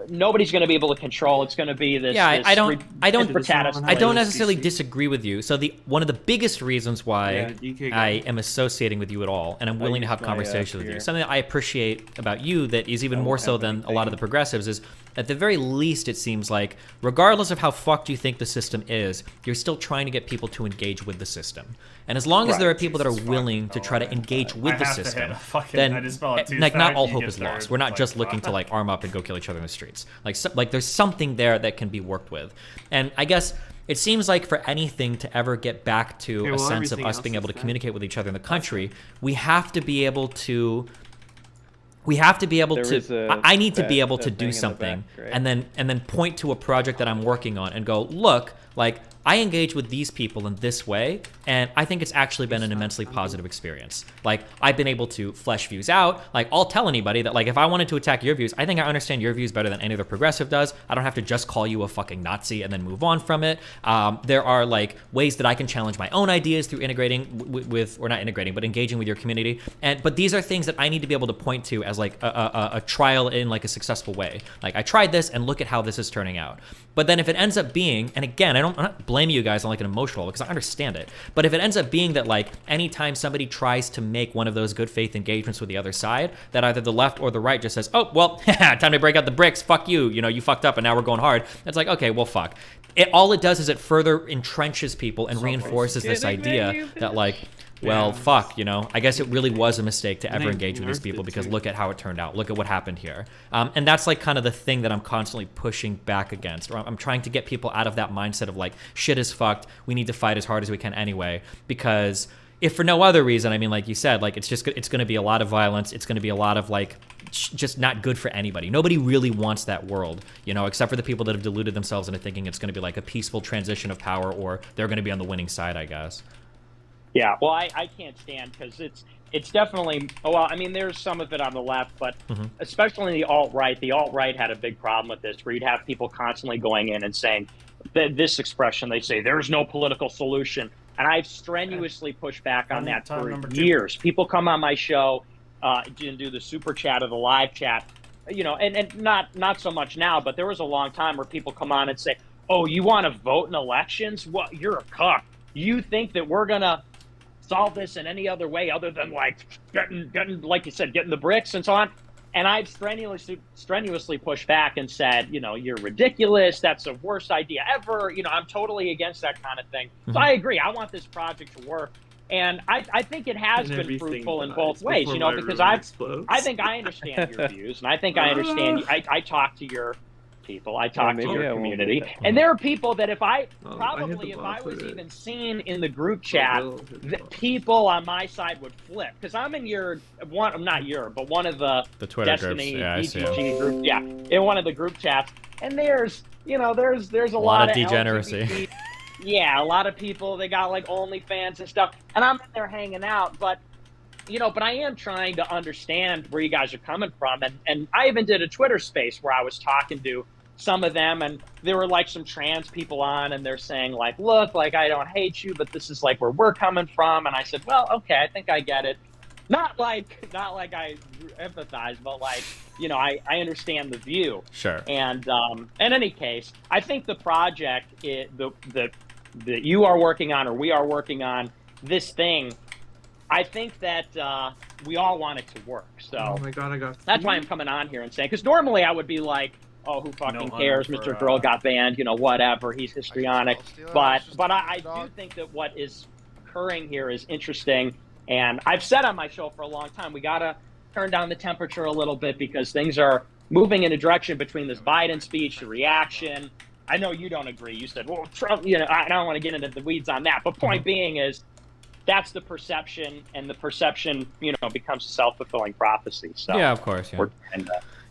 nobody's going to be able to control. It's going to be this. Yeah, I don't necessarily DC. disagree with you. So one of the biggest reasons why I am associating with you at all, and I'm willing to have conversations with you, something that I appreciate about you that is even more so than a lot of the progressives is, at the very least, it seems like, regardless of how fucked you think the system is, you're still trying to get people to engage with the system. And as long as there are people that are willing to try to engage with the system, then like not all hope is lost. We're not just looking to like arm up and go kill each other in the streets. Like there's something there that can be worked with. And I guess it seems like for anything to ever get back to a sense of us being able to communicate with each other in the country, we have to be able to. I need to be able to do something, and then point to a project that I'm working on and go, look, like I engage with these people in this way, and I think it's actually been an immensely positive experience. Like I've been able to flesh views out. Like I'll tell anybody that like if I wanted to attack your views, I think I understand your views better than any other progressive does. I don't have to just call you a fucking Nazi and then move on from it. There are like ways that I can challenge my own ideas through integrating with, or not integrating, but engaging with your community. But these are things that I need to be able to point to as like a trial in like a successful way. Like I tried this and look at how this is turning out. But then if it ends up being, and again, I'm not blaming you guys on like an emotional, because I understand it. But if it ends up being that like anytime somebody tries to make one of those good faith engagements with the other side, that either the left or the right just says, oh, well, time to break out the bricks. Fuck you. You fucked up and now we're going hard. It's like, okay, well, fuck. all it does is it further entrenches people and reinforces this idea that like, well, fuck, you know, I guess it really was a mistake to ever engage with these people because look at how it turned out. Look at what happened here. And that's like kind of the thing that I'm constantly pushing back against. Or I'm trying to get people out of that mindset of like, shit is fucked. We need to fight as hard as we can anyway. Because if for no other reason, I mean, like you said, like it's going to be a lot of violence. It's going to be a lot of like, just not good for anybody. Nobody really wants that world, you know, except for the people that have deluded themselves into thinking it's going to be like a peaceful transition of power, or they're going to be on the winning side, I guess. Yeah, well, I can't stand because it's definitely, well, I mean, there's some of it on the left, but especially the alt-right had a big problem with this, where you'd have people constantly going in and saying this expression, they say, there's no political solution. And I've strenuously pushed back on that for years. People come on my show and do the super chat or the live chat, you know, and not so much now, but there was a long time where people come on and say, oh, you want to vote in elections? Well, you're a cuck. You think that we're going to solve this in any other way other than like getting, like you said, getting the bricks and so on? And I've strenuously pushed back and said, you know, you're ridiculous. That's the worst idea ever. You know, I'm totally against that kind of thing. So I agree. I want this project to work. And I think it has been fruitful in both ways, you know, because I think I understand your views, and I think I understand. I talk to your people, I talk to your community, and there are people that if I was even seen in the group chat, people on my side would flip, because I'm in one of the Twitter Destiny groups. EGG group, in one of the group chats, and there's a lot of degeneracy. LGBT, yeah, a lot of people, they got like OnlyFans and stuff, and I'm in there hanging out, but I am trying to understand where you guys are coming from, and I even did a Twitter space where I was talking to some of them, and there were like some trans people on, and they're saying like, look, like, I don't hate you, but this is like where we're coming from, and I said, well, okay, I think I get it. Not like I empathize, but like, you know, I understand the view. Sure. And in any case, I think the project that you are working on, or we are working on, this thing, I think that we all want it to work. So oh my God, that's why I'm coming on here and saying, because normally I would be like, oh, who fucking cares? Mr. Girl got banned, you know, whatever. He's histrionic. But I do think that what is occurring here is interesting. And I've said on my show for a long time, we got to turn down the temperature a little bit, because things are moving in a direction between this Biden speech, the reaction. I know you don't agree. You said, well, Trump, you know, I don't want to get into the weeds on that. But point being is, that's the perception, and the perception, you know, becomes a self-fulfilling prophecy. So yeah, of course.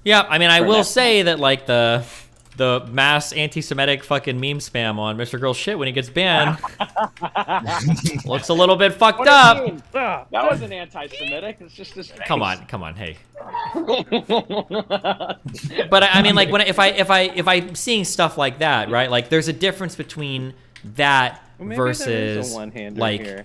Yeah, I mean, I will say that like the mass anti-Semitic fucking meme spam on Mr. Girl's shit when he gets banned looks a little bit fucked up. That wasn't anti-Semitic. It's just this. Come on, hey. But I mean, like, if I'm seeing stuff like that, right? Like, there's a difference between that versus like. Here.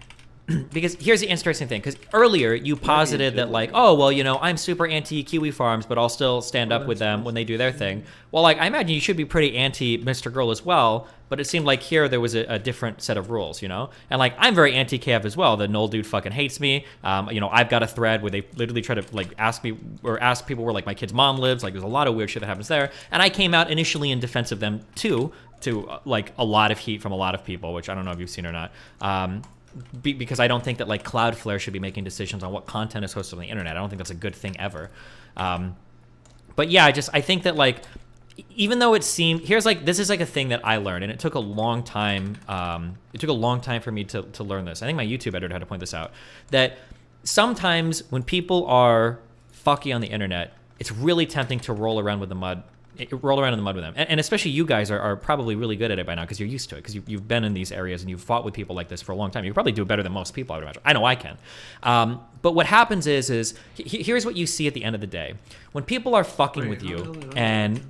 Because here's the interesting thing, because earlier you posited that like, oh, well, you know, I'm super anti-Kiwi Farms, but I'll still stand up with them when they do their thing. Well, like, I imagine you should be pretty anti-Mr. Girl as well, but it seemed like here there was a different set of rules, you know? And like, I'm very anti-KF as well. The Null dude fucking hates me. You know, I've got a thread where they literally try to like ask people where like my kid's mom lives. Like, there's a lot of weird shit that happens there. And I came out initially in defense of them too, to like a lot of heat from a lot of people, which I don't know if you've seen or not. Because I don't think that like Cloudflare should be making decisions on what content is hosted on the internet. I don't think that's a good thing ever. But yeah, I think that like, even though it seemed, this is like a thing that I learned, and it took a long time. It took a long time for me to learn this. I think my YouTube editor had to point this out, that sometimes when people are fucky on the internet, it's really tempting to roll around in the mud with them. And especially you guys are probably really good at it by now, because you're used to it, because you've been in these areas and you've fought with people like this for a long time. You probably do it better than most people, I would imagine. I know I can. But what happens is here's what you see at the end of the day. When people are fucking with you and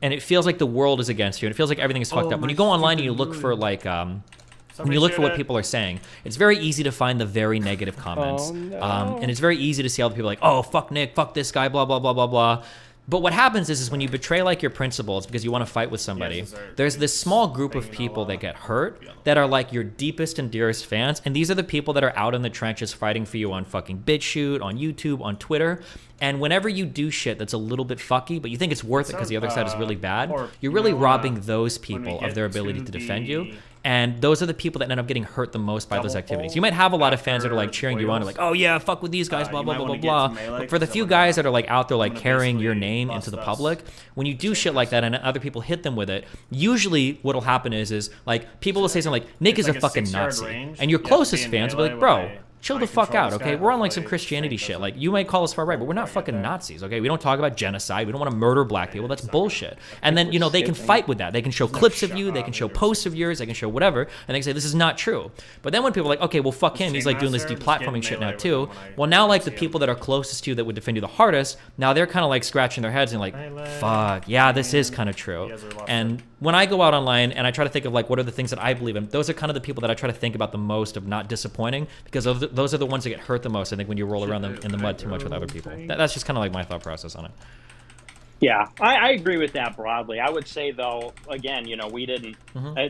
it feels like the world is against you, and it feels like everything is fucked up. When you go online and you look for like when you look for what people are saying, it's very easy to find the very negative comments. And it's very easy to see all the people like, oh, fuck Nick, fuck this guy, blah, blah, blah, blah, blah. But what happens is when you betray like your principles because you want to fight with somebody, there's this small group of people that get hurt that are like your deepest and dearest fans. And these are the people that are out in the trenches fighting for you on fucking BitChute, on YouTube, on Twitter. And whenever you do shit that's a little bit fucky, but you think it's worth it because the other side is really bad, you're really robbing those people of their ability to defend you. And those are the people that end up getting hurt the most by those activities. You might have a lot of fans that are like cheering you on, like, oh yeah, fuck with these guys, blah, blah, blah, blah, blah. But for the few guys that are like out there like carrying your name into the public, when you do shit like that and other people hit them with it, usually what'll happen is like people will say something like, Nick is a fucking Nazi. And your closest fans will be like, bro, chill the fuck out, okay? We're on like some Christianity shit. Like, you might call us far right, but we're not fucking Nazis, okay? We don't talk about genocide. We don't want to murder black people. That's bullshit. And then, you know, they can fight with that. They can show clips of you. They can show posts of yours. They can show whatever. And they can say, this is not true. But then when people are like, okay, well, fuck him. He's like doing this deplatforming shit now too. Well, now like the people that are closest to you that would defend you the hardest, now they're kind of like scratching their heads and like, fuck, yeah, this is kind of true. And when I go out online and I try to think of like what are the things that I believe in, those are kind of the people that I try to think about the most of not disappointing, because those are the ones that get hurt the most, I think, when you roll around them in the mud too much with other people. That's just kind of like my thought process on it. Yeah, I agree with that broadly. I would say though, again, you know, we didn't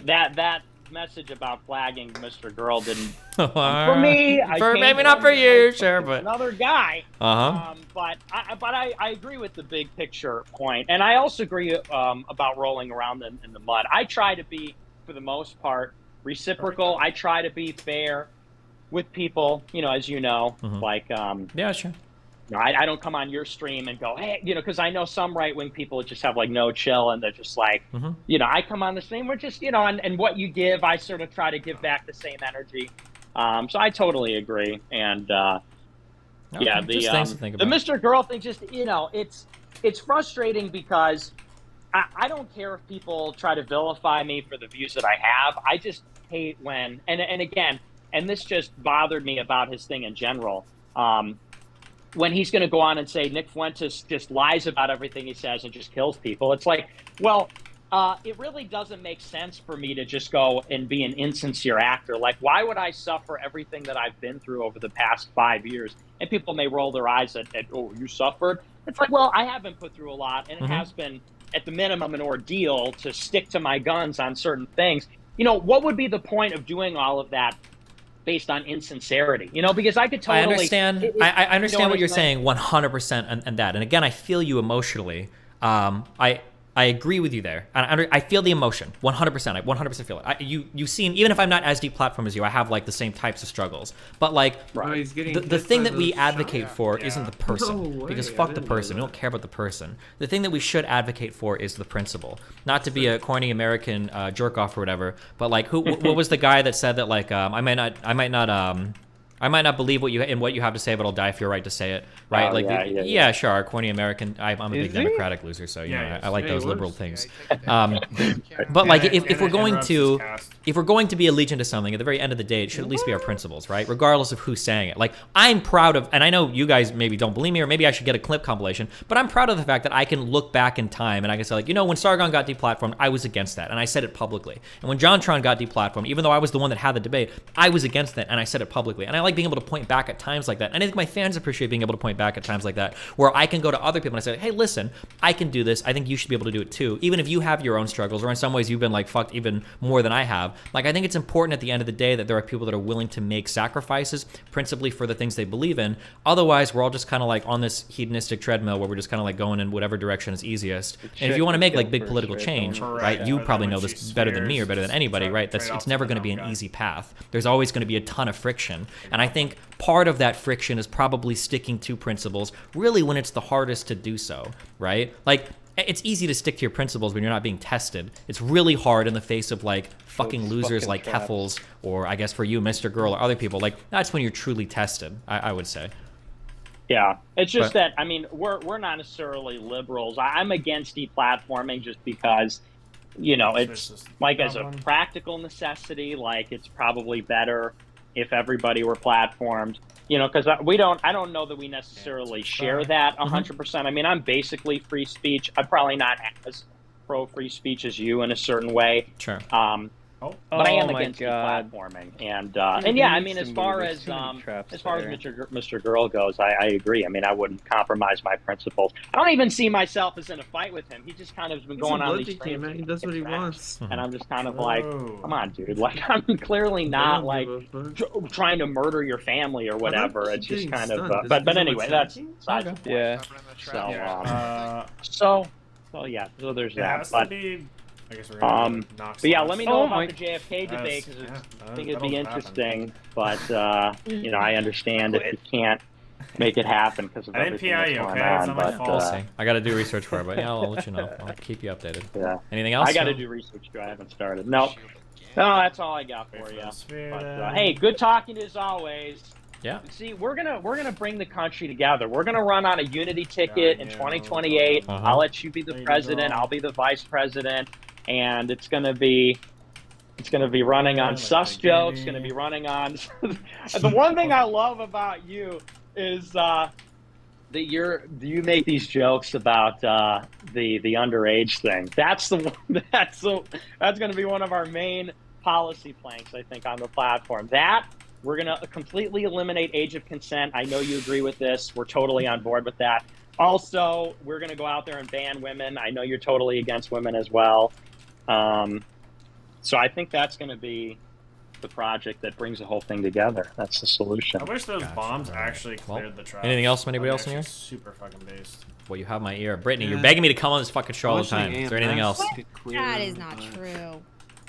that message about flagging Mr. Girl didn't for me. Maybe not for you, sure, but another guy. But I agree with the big picture point, and I also agree about rolling around in the mud. I try to be, for the most part, reciprocal. I try to be fair with people, you know, as you know, like yeah, sure. You know, I don't come on your stream and go, hey, you know, because I know some right-wing people just have like no chill, and they're just like, you know, I come on the stream, we're just, you know, and what you give, I sort of try to give back the same energy. So I totally agree. And yeah, the Mr. Girl thing, just, you know, it's frustrating because I don't care if people try to vilify me for the views that I have. I just hate when, and again, and this just bothered me about his thing in general. When he's going to go on and say Nick Fuentes just lies about everything he says and just kills people. It's like, well, it really doesn't make sense for me to just go and be an insincere actor. Like, why would I suffer everything that I've been through over the past 5 years? And people may roll their eyes at oh, you suffered? It's like, well, I have been put through a lot, and it has been, at the minimum, an ordeal to stick to my guns on certain things. You know, what would be the point of doing all of that based on insincerity, you know, because I could totally. I understand. I understand what you're saying 100% and that. And again, I feel you emotionally. I agree with you there. I feel the emotion 100%. I 100% feel it. You've seen, even if I'm not as deplatformed as you, I have like the same types of struggles. But like the thing that we advocate for isn't the person, because fuck the person. We don't care about the person. The thing that we should advocate for is the principle. Not to be a corny American jerk off or whatever, but like what was the guy that said that like I might not believe what you have to say, but I'll die if you're right to say it, right? Yeah, sure. Our corny American. I'm a big Democratic loser, so you know I like those liberal things. But like if we're going to be allegiant to something, at the very end of the day, it should at least be our principles, right? Regardless of who's saying it. Like, I'm proud of, and I know you guys maybe don't believe me, or maybe I should get a clip compilation, but I'm proud of the fact that I can look back in time and I can say, like, you know, when Sargon got deplatformed, I was against that, and I said it publicly. And when JonTron got deplatformed, even though I was the one that had the debate, I was against that, and I said it publicly. And I like being able to point back at times like that. And I think my fans appreciate being able to point back at times like that, where I can go to other people and I say, hey, listen, I can do this. I think you should be able to do it too. Even if you have your own struggles, or in some ways you've been like fucked even more than I have. Like, I think it's important at the end of the day that there are people that are willing to make sacrifices, principally for the things they believe in. Otherwise, we're all just kind of like on this hedonistic treadmill where we're just kind of like going in whatever direction is easiest. And if you want to make like big political change, right, you probably know this better than me or better than anybody, right? It's never going to be an easy path. There's always going to be a ton of friction. And I think part of that friction is probably sticking to principles, really when it's the hardest to do so, right? Like, it's easy to stick to your principles when you're not being tested. It's really hard in the face of like fucking losers like Keffels, or I guess for you, Mr. Girl, or other people. Like, that's when you're truly tested, I would say. Yeah, it's just that, I mean, we're not necessarily liberals. I'm against deplatforming just because, you know, it's like as a practical necessity, like it's probably better if everybody were platformed, you know, because I don't know that we necessarily share that 100%. I mean, I'm basically free speech. I'm probably not as pro free speech as you in a certain way. Sure. But I am my against God. deplatforming, and yeah, I mean, as far as Mr. Girl goes, I agree. I mean, I wouldn't compromise my principles. I don't even see myself as in a fight with him. He just kind of has been going on these streams, man. He does what he wants. and I'm just kind of like, come on, dude. Like, I'm clearly not like trying to murder your family or whatever. It's just kind of. But anyway, that's besides the point. Yeah. So yeah. So there's that. But I guess we're gonna but yeah, let me know about the JFK debate because I think it'd be interesting. But you know, I understand if you can't make it happen because of everything that's going on. But I got to do research for it, but yeah, I'll let you know. I'll keep you updated. Yeah. Anything else? I got to do research too. I haven't started. No, that's all I got for you. But hey, good talking as always. Yeah. See, we're gonna bring the country together. We're gonna run on a unity ticket in 2028. I'll let you be the president. I'll be the vice president. And it's gonna be running on sus jokes. Gonna be running on. The one thing I love about you is that you make these jokes about the underage thing. That's gonna be one of our main policy planks, I think, on the platform. That we're gonna completely eliminate age of consent. I know you agree with this. We're totally on board with that. Also, we're gonna go out there and ban women. I know you're totally against women as well. So I think that's going to be the project that brings the whole thing together. That's the solution. I wish those bombs actually cleared the trash. Anything else from anybody else in here? Super fucking based. Well, you have my ear. Brittany, you're begging me to come on this fucking show all the time. Is there anything else? That is not true.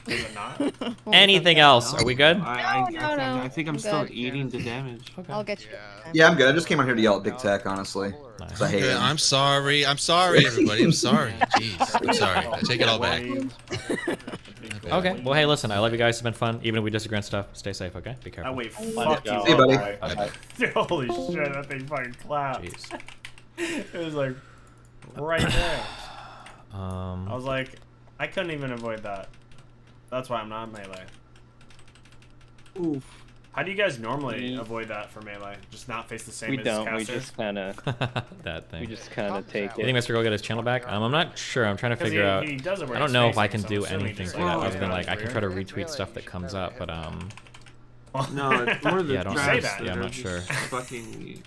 Is it not? Anything else? Are we good? I think I'm still eating the damage. I'll get you. Yeah, I'm good. I just came out here to yell at Big Tech, honestly. Nice. I hate him. I'm sorry, everybody. I'm sorry. Jeez, I'm sorry. I take it all back. Okay. Well, hey, listen. I love you guys. It's been fun. Even if we disagree on stuff, stay safe. Okay. Be careful. Wait, fuck you. See you, buddy. Holy shit, that thing fucking clapped. It was like right there. I was like, I couldn't even avoid that. That's why I'm not melee. Oof. How do you guys normally avoid that for melee? Just not face the same as don't. caster? We just kind of that thing. We just kind of take it. You think Mr. Go get his channel back? I'm not sure. I'm trying to figure out. He does it where I don't he's know if I facing, can so do I'm assuming anything just for that like, other than like I can try to retweet stuff that comes up, but No, it's more the yeah, I don't drafts that. Yeah, I'm not just sure. Fucking.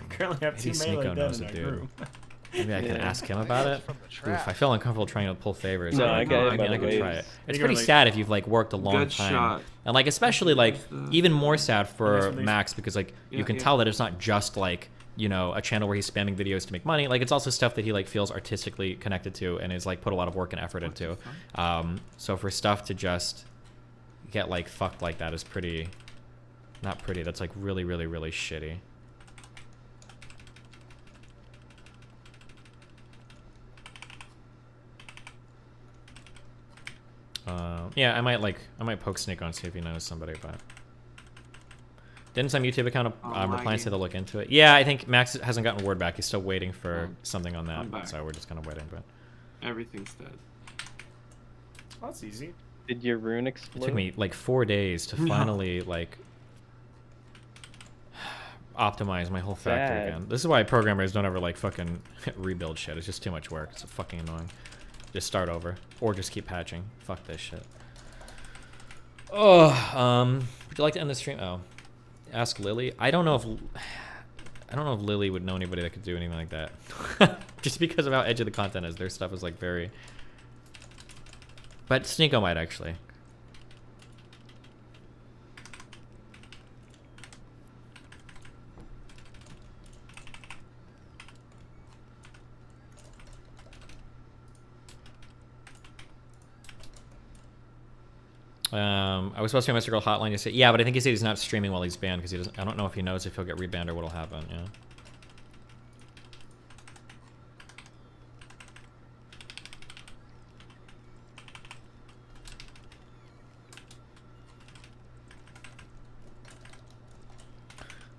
Currently have maybe two Sneeko melee knows dead a in our dude. group. Maybe I can ask him about it. Oof, I feel uncomfortable trying to pull favors. No, I got it mean, by I the can waves. try it. It's pretty sad if you've like worked a long time, shot. and like especially like even more sad for Max because like you can tell that it's not just like you know a channel where he's spamming videos to make money. Like it's also stuff that he like feels artistically connected to and is like put a lot of work and effort into. So for stuff to just get like fucked like that is pretty, not pretty. That's like really shitty. Yeah, I might poke Snake on see if he knows somebody, but didn't some YouTube account reply and say they'll look into it? Yeah, I think Max hasn't gotten word back. He's still waiting for something on that, so we're just kind of waiting. But everything's dead. Oh, that's easy. Did your rune explode? It took me like 4 days to finally like optimize my whole factory again. This is why programmers don't ever like fucking rebuild shit. It's just too much work. It's fucking annoying. Just start over or just keep patching. Fuck this shit. Oh, would you like to end the stream? Oh, ask Lily. I don't know if Lily would know anybody that could do anything like that. Just because of how edgy the content is. Their stuff is like very. But Sneeko might actually. I was supposed to be on Mr. Girl Hotline yesterday. Yeah, but I think he said he's not streaming while he's banned because he doesn't. I don't know if he knows if he'll get rebanned or what'll happen. Yeah.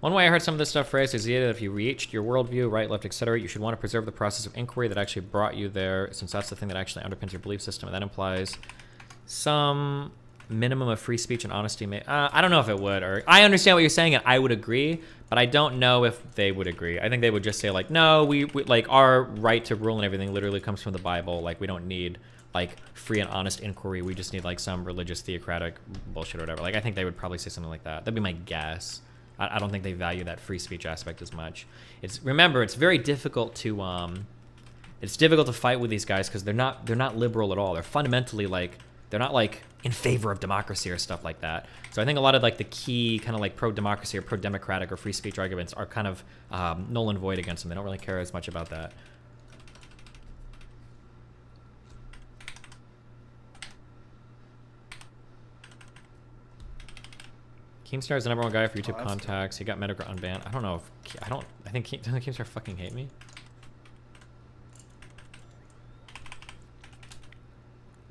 One way I heard some of this stuff phrased is that if you reached your worldview, right, left, etc., you should want to preserve the process of inquiry that actually brought you there, since that's the thing that actually underpins your belief system, and that implies some minimum of free speech and honesty. I don't know if it would, or I understand what you're saying, and I would agree, but I don't know if they would agree. I think they would just say like, no, we like our right to rule and everything literally comes from the Bible. Like we don't need like free and honest inquiry. We just need like some religious theocratic bullshit or whatever. Like I think they would probably say something like that. That'd be my guess. I don't think they value that free speech aspect as much. Remember, it's very difficult to fight with these guys because they're not liberal at all. They're fundamentally like they're not like in favor of democracy or stuff like that. So I think a lot of like the key kind of like pro-democracy or pro-democratic or free speech arguments are kind of null and void against them. They don't really care as much about that. Keemstar is the #1 guy for YouTube contacts. He got Medicare unbanned. I think doesn't Keemstar fucking hate me?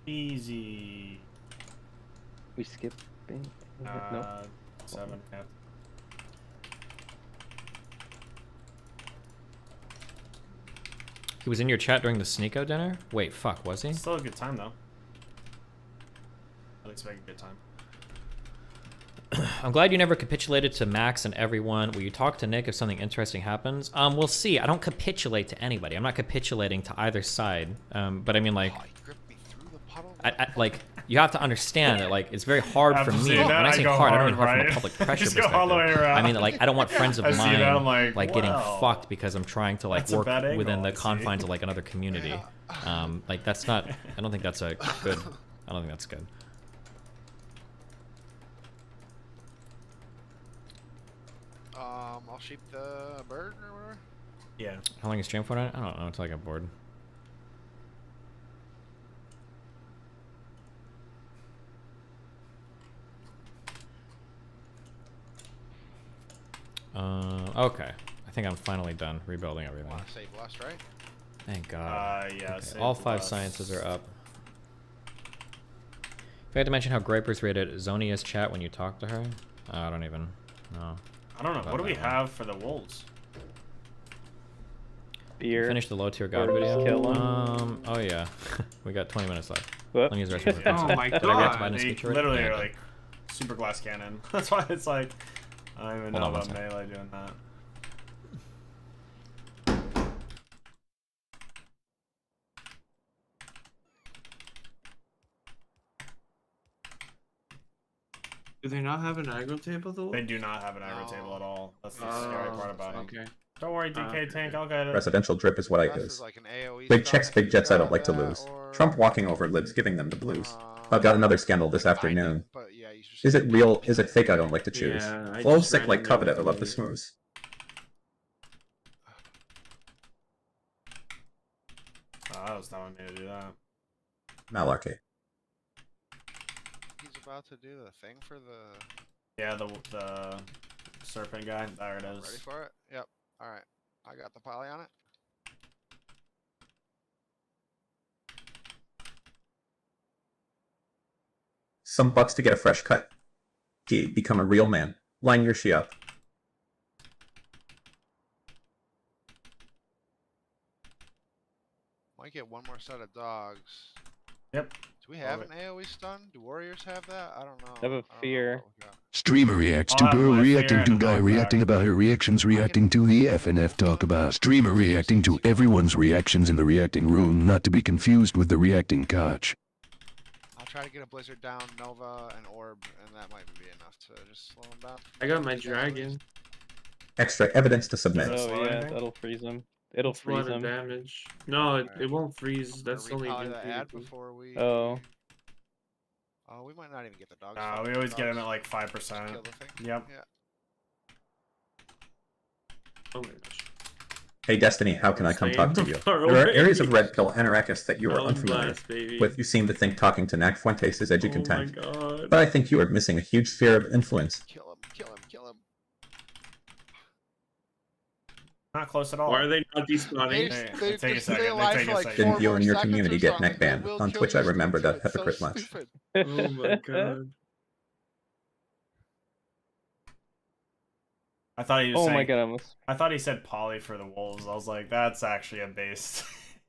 Easy. We skipped. No. 7. Yeah. He was in your chat during the Sneeko dinner? Wait, fuck, was he? Still a good time though. I'd expect a good time. I'm glad you never capitulated to Max and everyone. Will you talk to Nick if something interesting happens? We'll see. I don't capitulate to anybody. I'm not capitulating to either side. But I mean, like, like you have to understand that, like, it's very hard for me. When I say hard, I don't mean hard from a public pressure perspective. I mean, like, I don't want friends of mine like getting fucked because I'm trying to like work within the confines of like another community. Like that's not. I don't think that's a good. I don't think that's good. I'll sheep the bird or whatever. Yeah. How long is stream for? I don't know until I get bored. Okay. I think I'm finally done rebuilding everything. Want to save less, right? Thank God. Yeah. Okay. All 5 sciences are up. If I had to mention how Gripers rated Zonia's chat when you talk to her, I don't even know. I don't know. What do we have for the wolves? Beer. Finish the low tier god video. Kill him. Oh yeah. We got 20 minutes left. What? Let me use the rest of it. Oh my Did I get to buy god. a They speech already? literally Yeah, are I did. like super glass cannon. That's why it's like I don't even know Hold on about one melee doing that. Do they not have an aggro table though? They do not have an aggro table at all. That's the scary part about it. Okay. Don't worry, DK Tank, I'll get it. Residential drip is what I use. Like an AoE Big stuff. checks, big jets I don't like to lose. Trump walking over libs giving them the blues. I've got another scandal this afternoon. Is it real? Is it fake? I don't like to choose. Yeah, I Flow just sick like randomly coveted. I went love the to smooth. Oh, that was not me to do that. Malarkey. He's about to do the thing for the. Yeah, the serpent guy. There it is. Ready for it? Yep. All right. I got the poly on it. Some bucks to get a fresh cut. Become a real man. Line your she up. Might get one more set of dogs. Yep. Do we have an AoE stun? Do warriors have that? I don't know. I have a fear. Streamer reacts to girl reacting to guy reacting about her reactions reacting to the FNF talk about. Streamer reacting to everyone's reactions in the reacting room, not to be confused with the reacting couch. I'll try to get a blizzard down, Nova, and Orb, and that might be enough to just slow them down. I got my dragon. Extra evidence to submit. Oh yeah, that'll freeze him. It'll It's a lot freeze of him. damage. No, it won't freeze. That's only. Repoly the infinity. ad before we. Oh. Oh, we might not even get the dogs. We always get him at like 5%. Yep. Yeah. Oh my gosh. Hey Destiny, how can I come talk to you? Far There are away. areas of red pill anarchists that you are Oh, unfamiliar blast, baby. with. You seem to think talking to Nac Fuentes is edgy Oh content. my god. But I think you are missing a huge sphere of influence. Kill him! Kill him! Kill him! Not close at all. Why are they not despawning? They take a second. alive They take for a like second. Didn't you and your seconds community or get something, neck banned? they will On kill Twitch I you remember stupid. that It's so hypocrite much. stupid. Oh my god. I thought he was Oh saying, my god, I almost. I thought he said poly for the wolves. I was like, that's actually a base.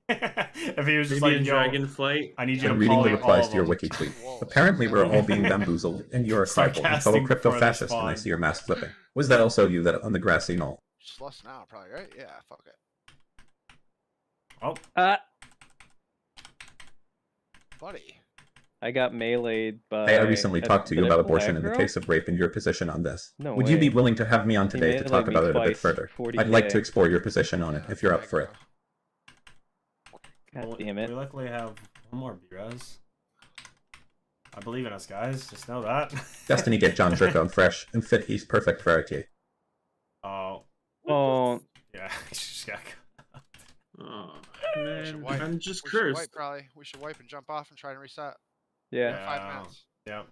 If he was just Maybe like, in yo, Dragonflight. I need you I'm to reading the poly all replies of to your them. wiki tweet. Apparently we're all being bamboozled, and you're a tribal and fellow Sarcastic crypto before they fascist, and I spawn. see your mask flipping. Was that also you that on the grassy knoll? Just less now, probably, right? Yeah, fuck it. Oh. buddy. I got meleeed by. Hey, I recently talked to you a about abortion black in the girl? case of rape and your position on this. No Would you be way. willing to have me on He today to talk meleeed me about it a bit twice, further? 40K. I'd like to explore your position on it, if you're up for it. God damn it. We luckily have one more B-Res. I believe in us, guys. Just know that. Destiny get John Jerko fresh and fit. He's perfect for RT. Oh. Oh. Yeah, he just got. Oh, We should man. wipe. I'm just We should cursed. wipe, probably. We should wipe and jump off and try and reset. Yeah. 5 minutes. Yep.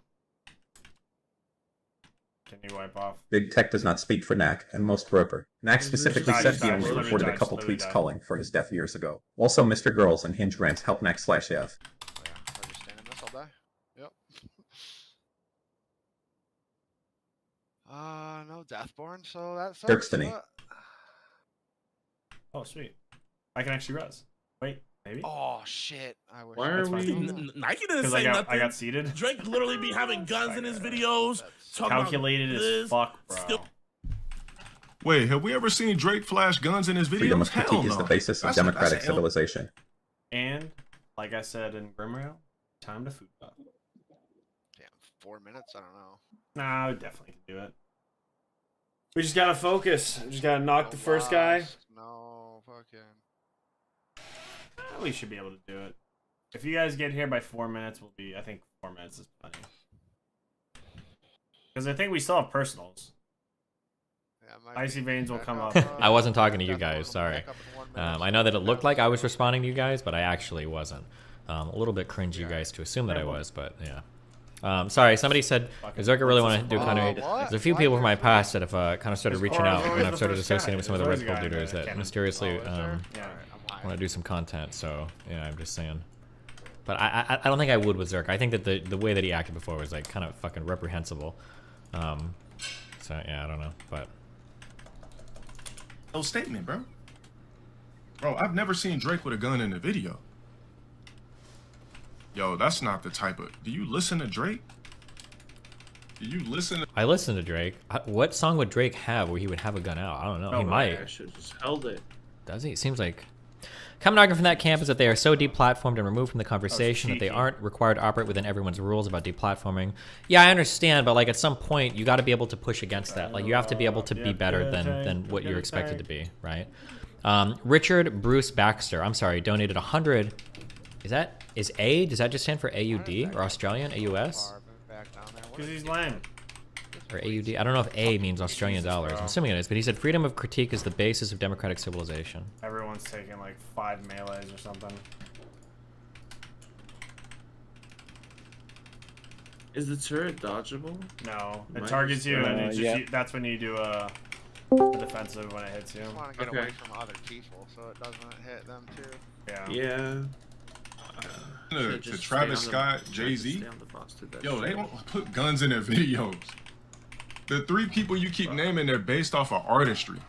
Can you wipe off? Big Tech does not speak for Knack, and most roper. Knack specifically said he only reported a couple tweets calling for his death years ago. Also, Mr. Girls and Hinge Rants help Knack /F. Yeah, if I just stand in this, I'll die. Yep. No Deathborn, so that sucks. Dirkstony. Oh, sweet. I can actually res. Wait, maybe? Oh, shit. I wish. Why are we? Nike didn't 'Cause say nothing. I got seated. Drake literally be having guns in his videos. Talking Calculated about as this, fuck, bro. still- Wait, have we ever seen Drake flash guns in his videos? Freedom of Hell critique no. is the basis of That's democratic a L. civilization. And, like I said in Grimrail, time to food up. Damn, 4 minutes? I don't know. Nah, we definitely can do it. We just gotta focus. We just gotta knock the first guy. No, fucking. We should be able to do it. If you guys get here by 4 minutes, we'll be. I think 4 minutes is plenty. Because I think we still have personals. Icy Veins will come up. I wasn't talking to you guys, sorry. I know that it looked like I was responding to you guys, but I actually wasn't. A little bit cringe you guys to assume that I was, but yeah. Sorry, somebody said, does Zerka really want to do content? There's a few people from my past that have kind of started reaching out when I've started associating with some of the Red Pill dudes that mysteriously want to do some content, so yeah, I'm just saying. But I don't think I would with Zerka. I think that the way that he acted before was like kind of fucking reprehensible. So yeah, I don't know, but... No statement, bro. Bro, I've never seen Drake with a gun in a video. Yo, that's not the type of... Do you listen to Drake? Do you listen to... I listen to Drake. What song would Drake have where he would have a gun out? I don't know. He might. I should have just held it. Does he? It seems like... Common argument from that camp is that they are so deplatformed and removed from the conversation that they aren't required to operate within everyone's rules about deplatforming. Yeah, I understand, but like at some point you got to be able to push against that. Like you have to be able to be better than what you're expected to be, right? Richard Bruce Baxter, I'm sorry, donated 100. Is A? Does that just stand for AUD or Australian AUS? Because he's lame. Or AUD. I don't know if A means Australian dollars. I'm assuming it is, but he said freedom of critique is the basis of democratic civilization. Everyone's taking like 5 melees or something. Is the turret dodgeable? No, it Might targets you, and it's yeah. just, that's when you do a defensive when it hits you. I want to get away from other people so it doesn't hit them too. Yeah. To Travis Scott, Jay-Z. Yo, they don't put guns in their videos. The 3 people you keep naming, they're based off of artistry.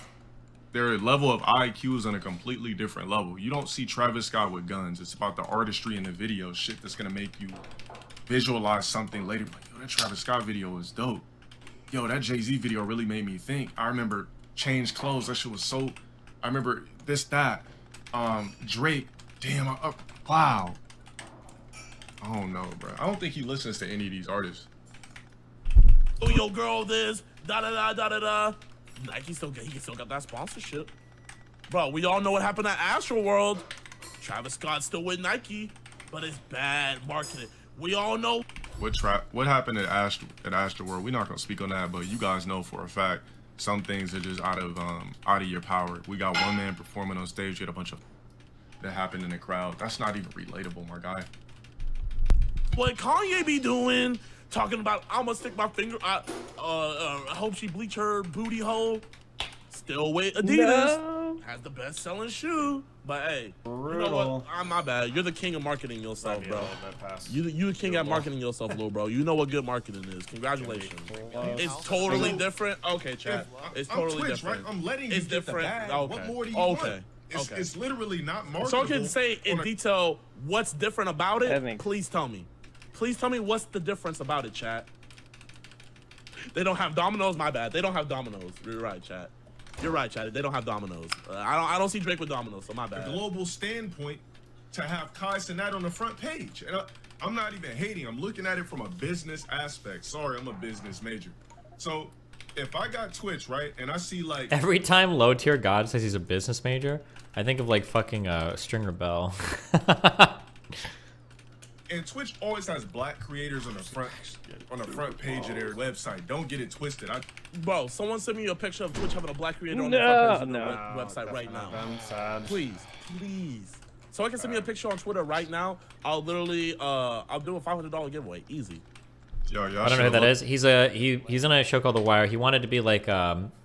Their level of IQ is on a completely different level. You don't see Travis Scott with guns. It's about the artistry in the video, shit that's gonna make you visualize something later. Like, yo, that Travis Scott video is dope. Yo, that Jay-Z video really made me think. I remember Change Clothes, that shit was so... I remember this, that. Drake, damn, wow. I don't know, bro. I don't think he listens to any of these artists. Oh, yo, girl, this, da-da-da-da-da-da. Nike still got that sponsorship. Bro, we all know what happened at Astroworld. Travis Scott's still with Nike, but it's bad marketing. We all know. What happened at Astroworld? We're not gonna speak on that, but you guys know for a fact some things are just out of your power. We got one man performing on stage. You had a bunch of that happened in the crowd. That's not even relatable, my guy. What Kanye be doing? Talking about I'm gonna stick my finger. I hope she bleach her booty hole. Still with Adidas. Has the best selling shoe. But hey, you know what? I'm my bad. You're the king of marketing yourself, bro. You the king at marketing yourself, little bro. You know what good marketing is. Congratulations. It's totally different. Okay, chat. It's totally Twitch, different. right? I'm letting you it's get different. the bag. Okay. What more do you okay. want? It's literally not marketable. So I can say in detail what's different about it. Please tell me. Please tell me what's the difference about it, chat. They don't have dominoes. My bad. They don't have dominoes. You're right, chat. You're right, chat. They don't have dominoes. I don't see Drake with dominoes, so my bad. The global standpoint to have Kai Cenat on the front page. And I'm not even hating. I'm looking at it from a business aspect. Sorry, I'm a business major. So if I got Twitch, right, and I see like Every time low tier God says he's a business major, I think of like fucking Stringer Bell. And Twitch always has black creators on the front page of their website. Don't get it twisted. Bro, someone send me a picture of Twitch having a black creator on No, the front page of no. their website right now. I'm sad. Please. So I can send me a picture on Twitter right now. I'll literally, I'll do a $500 giveaway. Easy. Yo, I don't know who that is. He's in a show called The Wire. He wanted to be like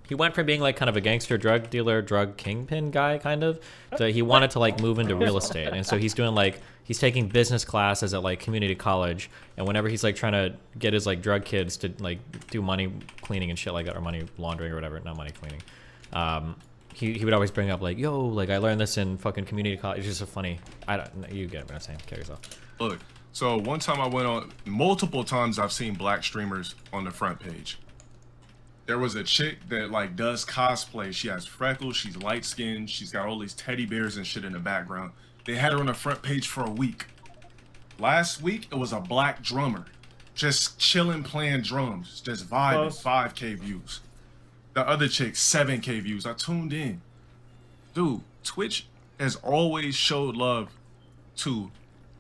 he went from being like kind of a gangster drug dealer, drug kingpin guy kind of, to he wanted to like move into real estate. And so he's doing like he's taking business classes at like community college, and whenever he's like trying to get his like drug kids to like do money cleaning and shit like that, or money laundering or whatever, not money cleaning. He would always bring up like, yo, like I learned this in fucking community college. It's just so funny. You get what I'm saying. Kill yourself. Look, so one time I went on, multiple times I've seen black streamers on the front page. There was a chick that like does cosplay. She has freckles, she's light skinned, she's got all these teddy bears and shit in the background. They had her on the front page for a week. Last week, it was a black drummer, just chilling, playing drums, just vibing, 5K views. The other chick, 7K views. I tuned in. Dude, Twitch has always showed love to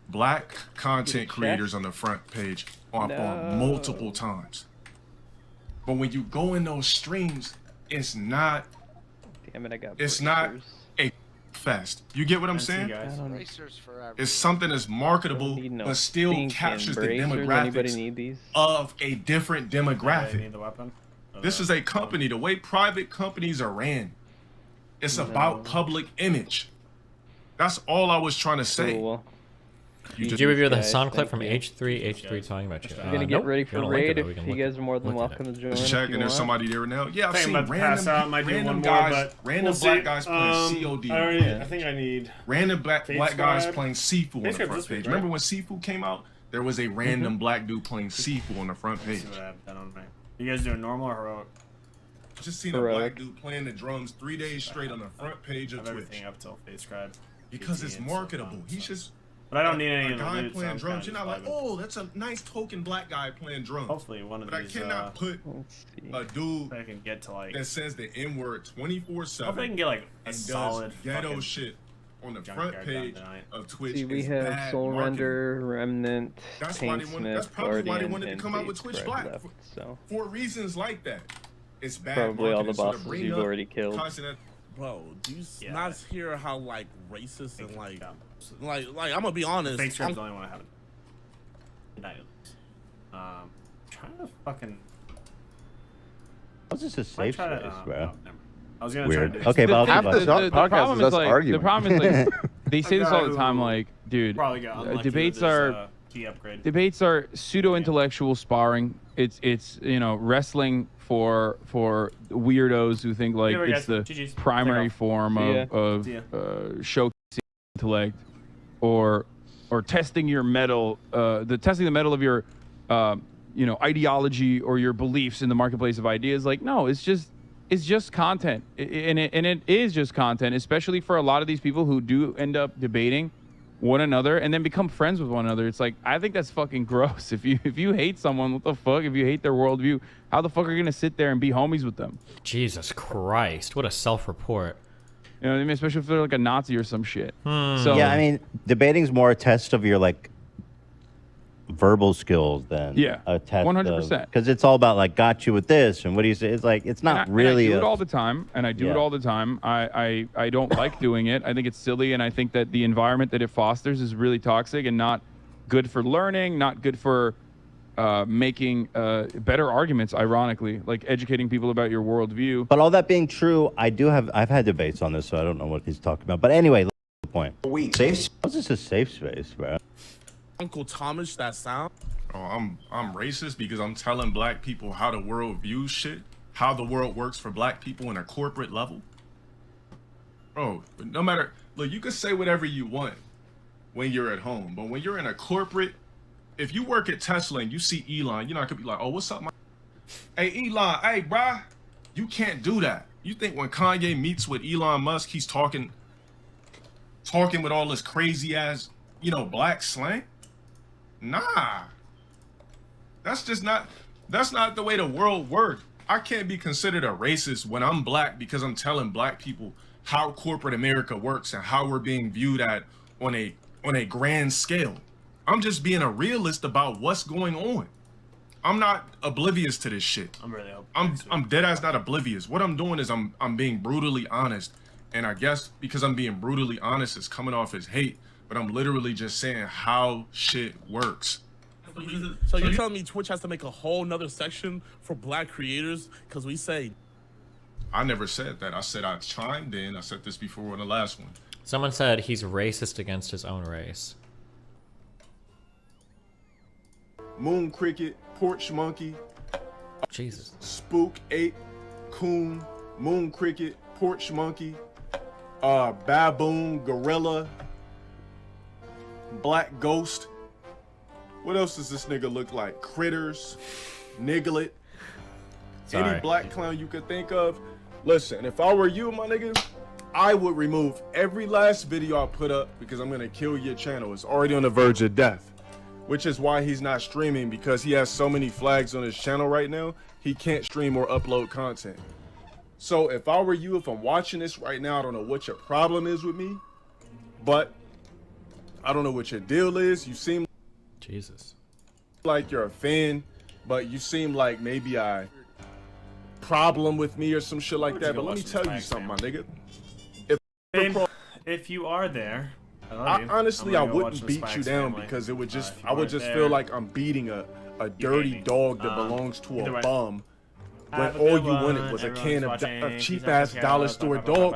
black content creators on the front page on multiple times. But when you go in those streams, it's not. Damn it, I got. It's not a fest. You get what I'm saying? It's something that's marketable, but still captures the demographics of a different demographic. This is a company. The way private companies are ran, it's about public image. That's all I was trying to say. Cool. Did you review the sound clip from H3 talking about you? I'm gonna get ready for raid. If you guys are more than welcome to join. Just checking. There's somebody there now. Yeah, I've seen random We'll black guys playing COD. I think I need random black guys playing Sifu on the front page. Remember when Sifu came out? There was a random black dude playing Sifu on the front page. You guys doing normal or heroic? Just seen a black dude playing the drums 3 days straight on the front page of Twitch. Everything up till face scribe. Because it's marketable. He's just. But I don't need any of the guy loot, playing so drums. You're not like, oh, that's a nice token black guy playing drums. Hopefully one of these. But I cannot put a dude I can get to like that says the N word 24/7. Hope I can get like a and solid does ghetto shit on the front page of Twitch. See, we have Soul Render, Remnant, that's probably why they wanted to come out with Twitch Black left, so. for reasons like that. It's bad. Probably all the marketing. bosses you've already killed. Bro, do you not hear how like racist and like I'm gonna be honest. Fake script's the only one I haven't. Trying to fucking. How's this a safe space, bro? I was gonna Weird. try to. Okay, but the problem is like the problem is like they say this all the time. Like, dude, debates are pseudo intellectual sparring. It's you know wrestling for weirdos who think like it's the primary form of showcasing intellect or testing your metal, testing the metal of your ideology or your beliefs in the marketplace of ideas. Like, no, it's just content, and it is just content, especially for a lot of these people who do end up debating one another and then become friends with one another. It's like, I think that's fucking gross. If you hate someone, what the fuck? If you hate their worldview, how the fuck are you gonna sit there and be homies with them? Jesus Christ, what a self-report. You know what I mean? Especially if they're like a Nazi or some shit. So yeah, I mean, debating's more a test of your like verbal skills than a test 100%. Because it's all about like, got you with this and what do you say? It's like, it's not really. I do it all the time, and I do it all the time. I don't like doing it. I think it's silly, and I think that the environment that it fosters is really toxic and not good for learning, not good for making better arguments, ironically, like educating people about your worldview. But all that being true, I've had debates on this, so I don't know what he's talking about. But anyway, let's get to the point. Safe? How's this a safe space, bro? Uncle Thomas, that sound. Oh, I'm racist because I'm telling black people how the world views shit, how the world works for black people in a corporate level. Bro, no matter, look, you can say whatever you want when you're at home, but when you're in a corporate, if you work at Tesla and you see Elon, you're not gonna be like, oh, what's up, hey, Elon, hey, bruh, you can't do that. You think when Kanye meets with Elon Musk, he's talking with all this crazy ass, black slang? Nah. That's not the way the world works. I can't be considered a racist when I'm black because I'm telling black people how corporate America works and how we're being viewed at on a grand scale. I'm just being a realist about what's going on. I'm not oblivious to this shit. I'm dead ass not oblivious. What I'm doing is I'm being brutally honest. And I guess because I'm being brutally honest, it's coming off as hate, but I'm literally just saying how shit works. So you're telling me Twitch has to make a whole nother section for black creators because we say... I never said that. I said I chimed in. I said this before in the last one. Someone said he's racist against his own race. Moon cricket, porch monkey, Jesus, spook ape, coon, moon cricket, porch monkey, baboon, gorilla, black ghost. What else does this nigga look like? Critters, Niglet, any black clown you could think of. Listen, if I were you, my nigga, I would remove every last video I put up because I'm gonna kill your channel. It's already on the verge of death, which is why he's not streaming, because he has so many flags on his channel right now, he can't stream or upload content. So if I were you, if I'm watching this right now, I don't know what your problem is with me, but I don't know what your deal is. You seem like you're a fan, but you seem like maybe I problem with me or some shit like that. But let me tell you something, my nigga. If you are there, honestly, I wouldn't beat you down because it would just, I would just feel like I'm beating a dirty dog that belongs to a bum when all you wanted was a can of cheap ass dollar store dog